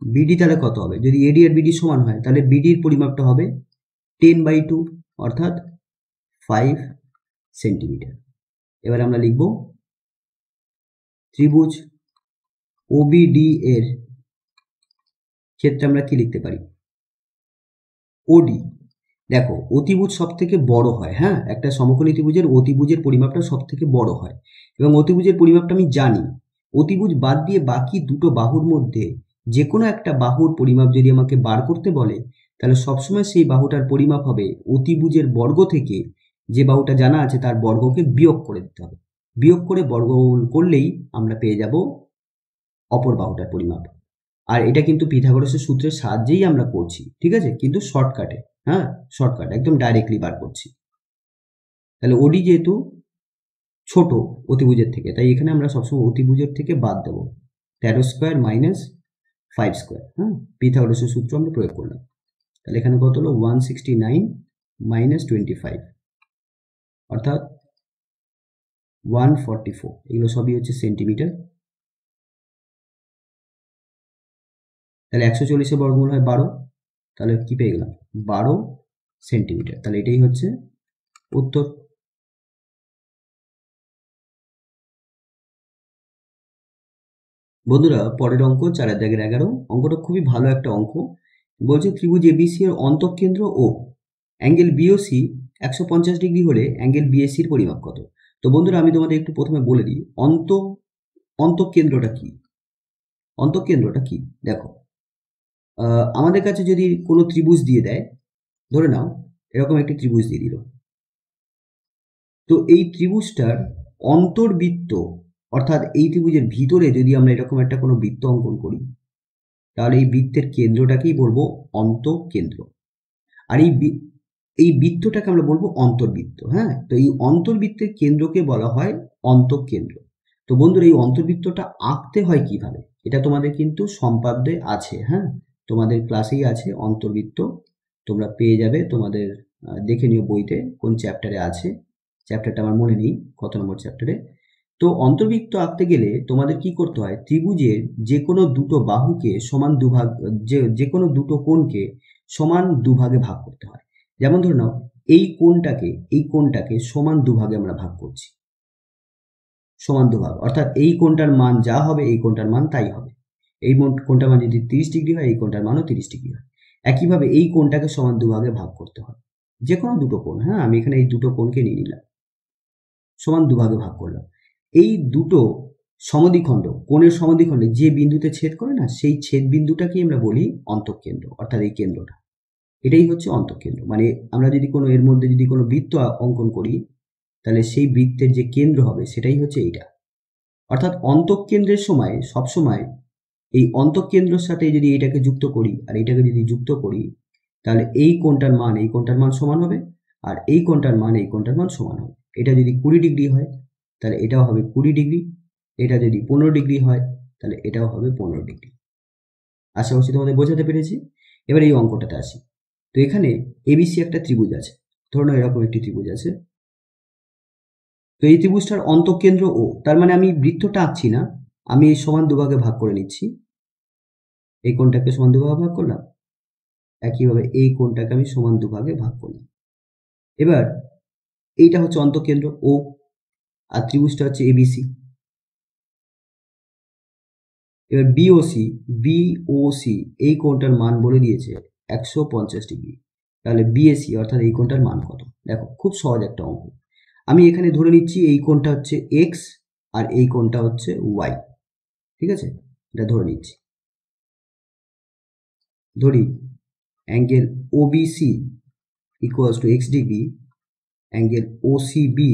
বিডি তাহলে কত হবে? যদি এডি আর বিডি সমান হয় তাহলে বিডির পরিমাপটা হবে 10/2, অর্থাৎ 5 সেন্টিমিটার। এবার আমরা লিখব ত্রিভুজ ওবিডি এর ক্ষেত্রে আমরা কি লিখতে পারি? ওডি, দেখো অতিভুজ সব থেকে বড় হয়, হ্যাঁ, একটা সমকোণী ত্রিভুজের অতিভুজের পরিমাপটা সব থেকে বড় হয়, এবং অতিভুজের পরিমাপটা আমি জানি। অতিভুজ বাদ দিয়ে বাকি দুটো বাহুর মধ্যে যে কোনো একটা বাহুর পরিমাপ যদি আমাকে বার করতে বলে, তাহলে সবসময় সেই বাহুটার পরিমাপ হবে অতিভুজের বর্গ থেকে যে বাহুটা জানা আছে তার বর্গকে বিয়োগ করে দিতে হবে। বিয়োগ করে বর্গমূল করলেই আমরা পেয়ে যাব অপর বাহুটার পরিমাপ। আর এটা কিন্তু পিথাগোরাসের সূত্রের সাহায্যেই আমরা করছি, ঠিক আছে, কিন্তু শর্টকাটে, হ্যাঁ, শর্টকাট, একদম ডাইরেক্টলি বার করছি। তাহলে ওডি যেহেতু ছোট অতিভুজের থেকে, তাই এখানে আমরা সবসময় অতিভুজের থেকে বাদ দেবো 13 স্কোয়ার মাইনাস 5 স্কোয়ার। হ্যাঁ, পিথাগোরাসের সূত্র আমরা প্রয়োগ করলাম। তাহলে এখানে কত হলো? 169 মাইনাস 25, অর্থাৎ 144। এগুলো সবই হচ্ছে সেন্টিমিটার। তাহলে 140-এর বর্গমূল হয় 12, তাহলে কি পেয়ে গেলাম? 12 সেন্টিমিটার। তাহলে এটাই হচ্ছে উত্তর। বন্ধুরা, পরের অঙ্ক 4-11 অঙ্কটা খুবই ভালো একটা অঙ্ক। বলছে ত্রিভুজ এবিসি এর অন্তঃকেন্দ্র ও অ্যাঙ্গেল বিওসি 150 ডিগ্রি হলে অ্যাঙ্গেল বিএসির পরিমাপ কত? তো বন্ধুরা আমি তোমাদের একটু প্রথমে বলে দিই অন্তঃকেন্দ্রটা কি। অন্তঃকেন্দ্রটা কি দেখো, আমাদের কাছে যদি কোনো ত্রিভুজ দিয়ে দেয়, ধরে নাও এরকম একটি ত্রিভুজ দিয়ে দিল, তো এই ত্রিভুজটার অন্তর্বৃত্ত অর্থাৎ এই ত্রিভুজের ভিতরে যদি আমরা এরকম একটা কোনো বৃত্ত অঙ্কন করি, তাহলে এই বৃত্তের কেন্দ্রটাকেই বলবো অন্তঃকেন্দ্র। আর এই বৃত্তটাকে আমরা বলবো অন্তর্বৃত্ত। হ্যাঁ, তো এই অন্তর্বৃত্তের কেন্দ্রকে বলা হয় অন্তঃকেন্দ্র। তো বন্ধুরা এই অন্তর্বৃত্তটা আঁকতে হয় কিভাবে, এটা তোমাদের কিন্তু সম্পাদ্যে আছে। হ্যাঁ, তোমাদের ক্লাসেই আছে অন্তর্বৃত্ত, তোমরা পেয়ে যাবে, তোমাদের দেখে নিও বইতে কোন চ্যাপ্টারে আছে। চ্যাপ্টারটা আমার মনে নেই কত নম্বর চ্যাপ্টারে। তো অন্তর্বৃত্ত আঁকতে গেলে তোমাদের কি করতে হয়, ত্রিভুজের যে কোনো দুটো বাহুকে সমান দুভাগ, যে কোনো দুটো কোণকে সমান দুভাগে ভাগ করতে হয়। যেমন ধরে নাও এই কোণটাকে সমান দুভাগে আমরা ভাগ করছি, সমান দুভাগ, অর্থাৎ এই কোণটার মান যা হবে এই কোণটার মান তাই হবে। এই কোণটার মান যদি 30 ডিগ্রি হয় এই কোণটার মানও 30 ডিগ্রি হয়। একইভাবে এই কোণটাকে সমান দুভাগে ভাগ করতে হয়, যে কোনো দুটো কোণ। হ্যাঁ, আমি এখানে এই দুটো কোণকে নিয়ে নিলাম, সমান দুভাগে ভাগ করলাম। এই দুটো সমদ্বিখণ্ড, কোণের সমদ্বিখণ্ডে যে বিন্দুতে ছেদ করে না, সেই ছেদ বিন্দুটাকে আমরা বলি অন্তঃকেন্দ্র, অর্থাৎ এই কেন্দ্রটা, এটাই হচ্ছে অন্তঃকেন্দ্র। মানে আমরা যদি কোনো এর মধ্যে যদি কোনো বৃত্ত অঙ্কন করি, তাহলে সেই বৃত্তের যে কেন্দ্র হবে সেটাই হচ্ছে এইটা। অর্থাৎ অন্তঃকেন্দ্রের সময় সবসময় এই অন্তঃকেন্দ্রের সাথে যদি এটাকে যুক্ত করি আর এটাকে যদি যুক্ত করি, তাহলে এই কোণটার মান এই কোণটার মান সমান হবে, আর এই কোণটার মান এই কোণটার মান সমান হবে। এটা যদি 20 ডিগ্রি হয় তাহলে এটাও হবে 20 ডিগ্রি, এটা যদি 15 ডিগ্রি হয় তাহলে এটাও হবে 15 ডিগ্রি। আশা করছি তোমাদের বোঝাতে পেরেছি। এবার এই অঙ্কটাতে আসি। তো এখানে এবিসি একটা ত্রিভুজ আছে, ধরুন এরকম একটি ত্রিভুজ আছে। তো এই ত্রিভুজটার অন্তঃকেন্দ্র ও, তার মানে আমি বৃত্তটা আঁকছি না, আমি এই সমান দুভাগে ভাগ করে নিচ্ছি। এই কোণটাকে সমান দুভাগে ভাগ করলাম, একইভাবে এই কোণটাকে আমি সমান দুভাগে ভাগ করলাম। এবার এইটা হচ্ছে অন্তঃকেন্দ্র ও, আর ত্রিভুজটা হচ্ছে এবিসি। এবার বিওসি এই কোণটার মান বলে দিয়েছে 150 ডিগ্রি। তাহলে বিএসি অর্থাৎ এই কোণটার মান কত? দেখো খুব সহজ একটা অঙ্ক। আমি এখানে ধরে নিচ্ছি এই কোণটা হচ্ছে এক্স আর এই কোণটা হচ্ছে ওয়াই। ঠিক আছে, এটা ধরে নিচ্ছি। ধরি angle OBC equals to X degree, angle OCB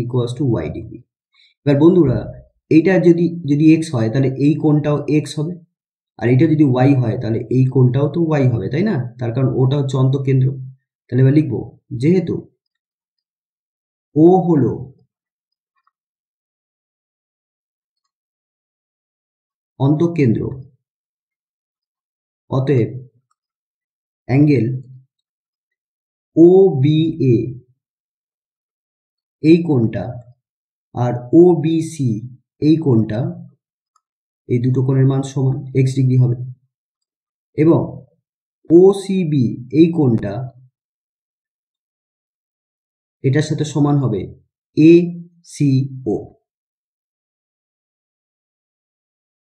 equals to Y degree. এবার বন্ধুরা এইটা যদি এক্স হয় তাহলে এই কোণটাও এক্স হবে, আর এটা যদি ওয়াই হয় তাহলে এই কোণটাও তো ওয়াই হবে, তাই না? তার কারণ ওটা হচ্ছে অন্তঃকেন্দ্র। তাহলে এবার লিখবো যেহেতু ও হলো অন্তঃকেন্দ্র, অতএব অ্যাঙ্গেল ও বি এ এই কোণটা আর ও বি সি এই কোণটা, এই দুটো কোণের মান সমান এক্স ডিগ্রি হবে, এবং ও সি বি এই কোণটা এটার সাথে সমান হবে এ সি ও,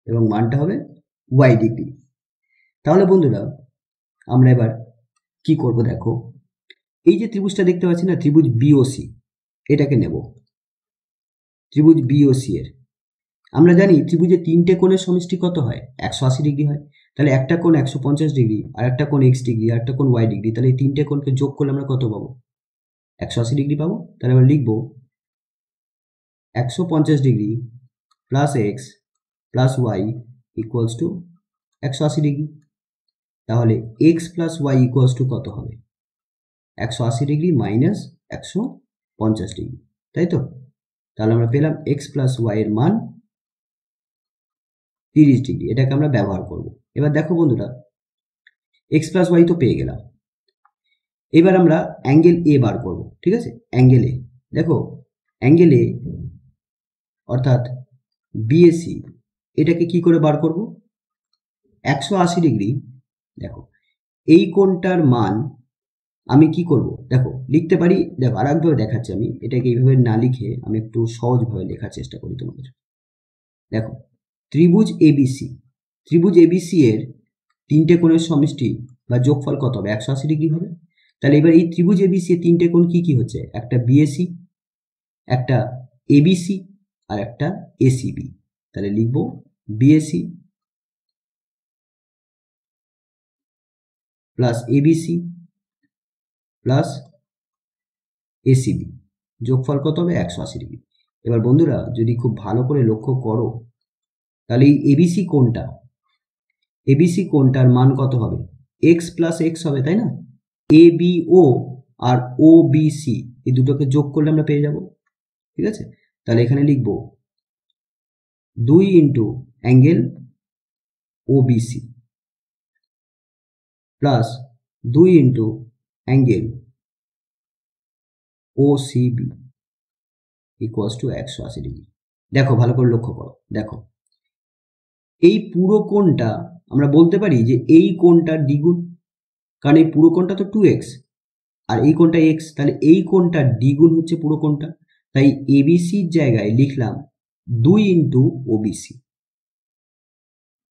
এবং মানটা হবে ওয়াই ডিগ্রি। তাহলে বন্ধুরা আমরা এবার কি করব, দেখো এই যে ত্রিভুজটা দেখতে পাচ্ছি না, ত্রিভুজ বিওসি, এটাকে নেব। ত্রিভুজ বিওসি এর আমরা জানি ত্রিভুজের তিনটে কোণের সমষ্টি কত হয়? 180 ডিগ্রি হয়। তাহলে একটা কোণ 150 ডিগ্রি, আর একটা কোণ এক্স ডিগ্রি, আর একটা কোণ ওয়াই ডিগ্রি। তাহলে এই তিনটে কোণকে যোগ করলে আমরা কত পাবো? 180 ডিগ্রি পাবো। তাহলে আমরা লিখবো 150 degree plus x plus y equals to 180 degree. তাহলে x plus y equals to কত হবে? 180 ডিগ্রি মাইনাস 150 ডিগ্রি, তাই তো? তাহলে আমরা পেলাম এক্স প্লাস ওয়াই এর মান 30 ডিগ্রি। এটাকে আমরা ব্যবহার করব। এবার দেখো বন্ধুরা, এক্স প্লাস ওয়াই তো পেয়ে গেলাম। এবার আমরা অ্যাঙ্গেল এ বার করব। ঠিক আছে, অ্যাঙ্গেল এ দেখো, অ্যাঙ্গেল এ অর্থাৎ বিএসি, এটাকে কি করে বার করব? 180 ডিগ্রি। দেখো এই কোণটার মান আমি কি করব, দেখো লিখতে পারি। দেখো আর একভাবে দেখাচ্ছি, আমি এটাকে এইভাবে না লিখে আমি একটু সহজভাবে লেখার চেষ্টা করি তোমাদের। দেখো ত্রিভুজ এবিসি এর তিনটে কোণের সমষ্টি বা যোগফল কত হবে? 180 ডিগ্রি হবে। তাহলে এবার এই ত্রিভুজ এবিসি এর তিনটে কোণ কি কি হচ্ছে, একটা বিএসি, একটা এবিসি আর একটা এসিবি। তাহলে লিখব BAC plus ABC plus ACB, যোগফল কত হবে 180 ডিগ্রি। এবার বন্ধুরা যদি খুব ভালো করে লক্ষ্য করো তাহলে এই এবিসি কোণটা, এবিসি কোণটার মান কত হবে, এক্স প্লাস এক্স হবে, তাই না? A B O R O B C এই দুটোকে যোগ করলে আমরা পেয়ে যাব, ঠিক আছে? তাহলে এখানে লিখব 2 into angle O B C plus 2 into angle O C B equals to 180 degree. দেখো ভালো করে লক্ষ্য করো, দেখো এই পুরো কোণটা আমরা বলতে পারি যে এই কোণটার দ্বিগুণ, কারণ এই পুরো কোণটা তো 2x আর এই কোণটা x, তাহলে এই কোণটার দ্বিগুণ হচ্ছে পুরো কোণটা। তাই এবিসির জায়গায় লিখলাম 2 ইন্টু ওবিসি,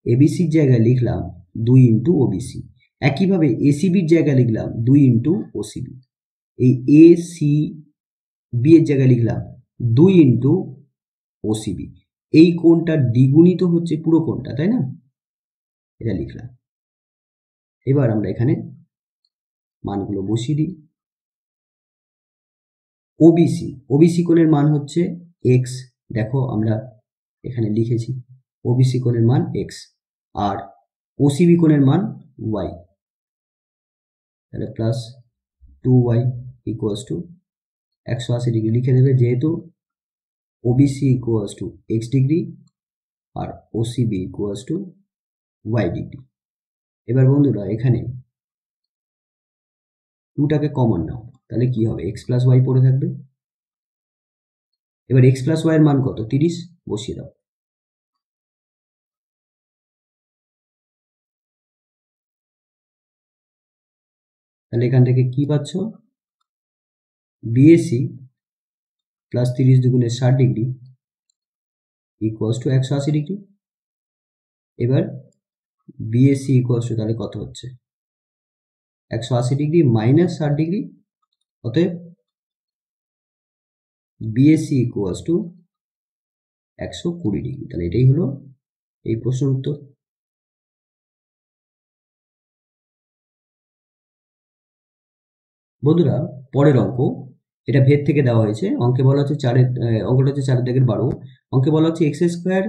এবিসির জায়গায় লিখলাম 2 ইন্টু ওবিসি। একইভাবে এসিবির জায়গায় লিখলাম 2 ইন্টু ওসিবি। এই এ সি বি এর জায়গায় লিখলাম 2 ইন্টু ওসিবি। এই কোণটার দ্বিগুণই তো হচ্ছে পুরো কোণটা, তাই না? এটা লিখলাম। এবার আমরা এখানে মানগুলো বসিয়ে দিই। ওবিসি, ওবিসি কোণের মান হচ্ছে এক্স, দেখো আমরা এখানে লিখেছি ওবিসি কোণের মান এক্স, আর ওসিবি কোণের মান ওয়াই। তাহলে plus 2y equals to 180 degree লিখে দেবে, যেহেতু OBC equals to X degree আর OCB equals to Y degree. এবার বন্ধুরা এখানে 2টাকে কমন নাও, তাহলে কি হবে, এক্স প্লাস ওয়াই পড়ে থাকবে। এবার এক্স প্লাস ওয়াই এর মান কত, 30, বসিয়ে দাও। তাহলে এখান থেকে কি পাচ্ছ, বিএসি প্লাস 30 দুগুণে 60 ডিগ্রি ইকুয়ালস টু 180 ডিগ্রি। এবার বিএসি ইকুয়ালস টু তাহলে কত হচ্ছে, 180 ডিগ্রি মাইনাস 60 ডিগ্রি, অতএব বিএসি ইকুয়ালস টু 120 ডিগ্রি। তাহলে এটাই হলো এই প্রশ্নের উত্তর। বন্ধুরা পরের অঙ্ক, এটা ভেদ থেকে দেওয়া হয়েছে, অঙ্কে বলা হচ্ছে অঙ্কটা হচ্ছে 4 দাগের 12। অঙ্কে বলা হচ্ছে এক্স স্কোয়ার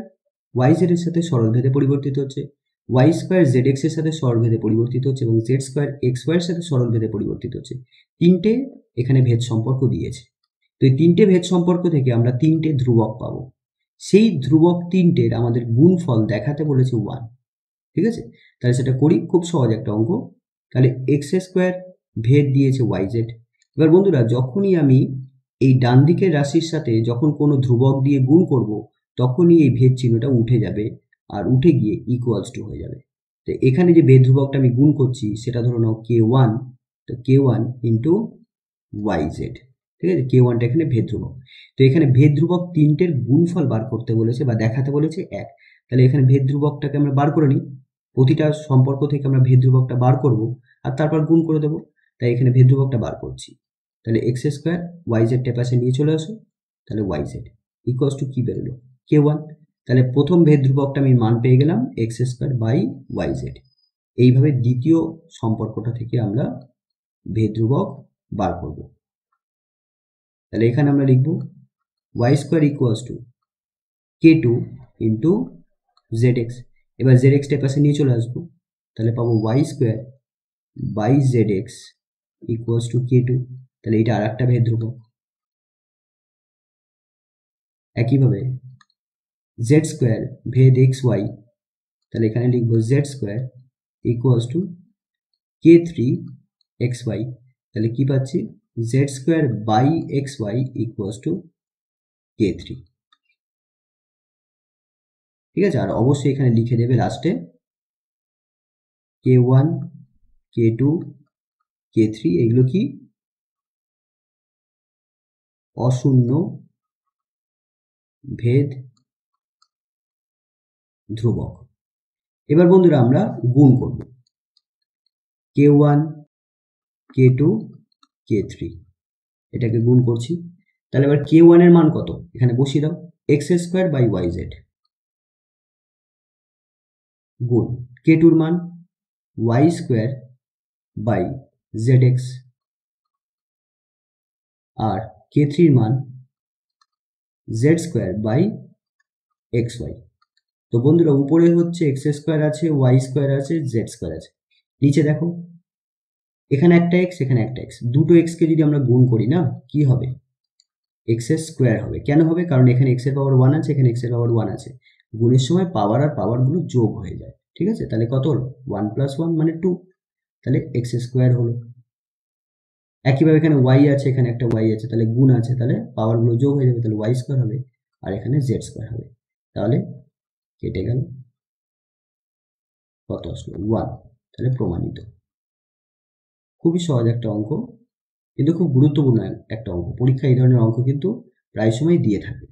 ওয়াই জেড এর সাথে সরলভেদে পরিবর্তিত হচ্ছে, ওয়াই স্কোয়ার জেড এক্স এর সাথে সরলভেদে পরিবর্তিত হচ্ছে এবং জেড স্কোয়ার এক্স ওয়াই এর সাথে সরলভেদে পরিবর্তিত হচ্ছে। তিনটে এখানে ভেদ সম্পর্ক দিয়েছে। তো এই তিনটে ভেদ সম্পর্ক থেকে আমরা তিনটে ধ্রুবক পাবো। সেই ধ্রুবক তিনটের আমাদের গুণফল দেখাতে বলেছে 1, ঠিক আছে? তাহলে সেটা করি, খুব সহজ একটা অঙ্ক। তাহলে এক্স স্কোয়ার ভেদ দিয়েছে ওয়াই জেড। এবার বন্ধুরা যখনই আমি এই ডান দিকের রাশির সাথে যখন কোনো ধ্রুবক দিয়ে গুণ করব তখনই এই ভেদ চিহ্নটা উঠে যাবে আর উঠে গিয়ে ইকুয়ালস টু হয়ে যাবে। তো এখানে যে ভেদ ধ্রুবকটা আমি গুণ করছি সেটা ধরো নাও k1, তো k1 ইন্টু ওয়াই জেড, ঠিক আছে? k1টা এখানে ভেদ ধ্রুবক। তো এখানে ভেদ ধ্রুবক তিনটের গুণফল বার করতে বলেছে বা দেখাতে বলেছে 1। তাহলে এখানে ভেদ ধ্রুবকটাকে আমরা বার করে নিই, প্রতিটা সম্পর্ক থেকে আমরা ভেদ ধ্রুবকটা বার করব আর তারপর গুণ করে দেবো। তাই এখানে ভেদ ধ্রুবকটা বার করছি। তাহলে এক্স স্কোয়ার ওয়াই জেড পাশে নিয়ে চলে আসো, তাহলে ওয়াই জেড ইকুয়ালস টু কি বেরোলো, k1। তাহলে প্রথম ভেদ ধ্রুবকটা আমি মান পেয়ে গেলাম X square by Y Z. এইভাবে দ্বিতীয় সম্পর্কটা থেকে আমরা ভেদ ধ্রুবক বার করব। তাহলে এখানে আমরা লিখব Y square equals to k2 into Z X. এবার জেড এক্সটা পাশে নিয়ে চলে আসবো, তাহলে পাবো Y square by Z X equals to k2। তাহলে এটা আর একটা ভেদ ধ্রুবক। একইভাবে জেড স্কোয়ার ভেদ এক্স ওয়াই, তাহলে এখানে লিখবো Z square equals to k3 X Y. তাহলে কি পাচ্ছি, Z square by X Y equals to k3, ঠিক আছে? আর অবশ্যই এখানে লিখে দেবে লাস্টে k1 k2 k3, এগুলো কি অশূন্য ভেদ ধ্রুবক। এবার বন্ধুরা আমরা গুণ করব, k1 k2 k3, এটাকে গুণ করছি। তাহলে এবার k1 এর মান কত এখানে বসিয়ে দাও, x² বাই yz গুণ k2 এর মান y² by zx R k3 এর মান z² বাই xy। তো বন্ধুরা উপরে হচ্ছে x² আছে, y² আছে, z² আছে, নিচে দেখো এখানে একটা x এখানে একটা x, দুটো x কে যদি আমরা গুণ করি না কি হবে, x² হবে। কেন হবে, কারণ এখানে x এর পাওয়ার 1 আছে, এখানে x এর পাওয়ার 1 আছে, গুণের সময় পাওয়ার আর পাওয়ারগুলো যোগ হয়ে যায়, ঠিক আছে। তাহলে কত হলো 1 + 1 মানে 2, তাহলে x² হলো। একইভাবে এখানে y আছে, এখানে একটা y আছে, তাহলে গুণ আছে, তাহলে পাওয়ারগুলো যোগ হয়ে যাবে, তাহলে y² হবে, আর এখানে z² হবে, তাহলে কেটে গেল, কত আসলো 1, তাহলে প্রমাণিত। খুবই সহজ একটা অঙ্ক, কিন্তু খুব গুরুত্বপূর্ণ একটা অঙ্ক, পরীক্ষা এই ধরনের অঙ্ক কিন্তু প্রায় সময় দিয়ে থাকে।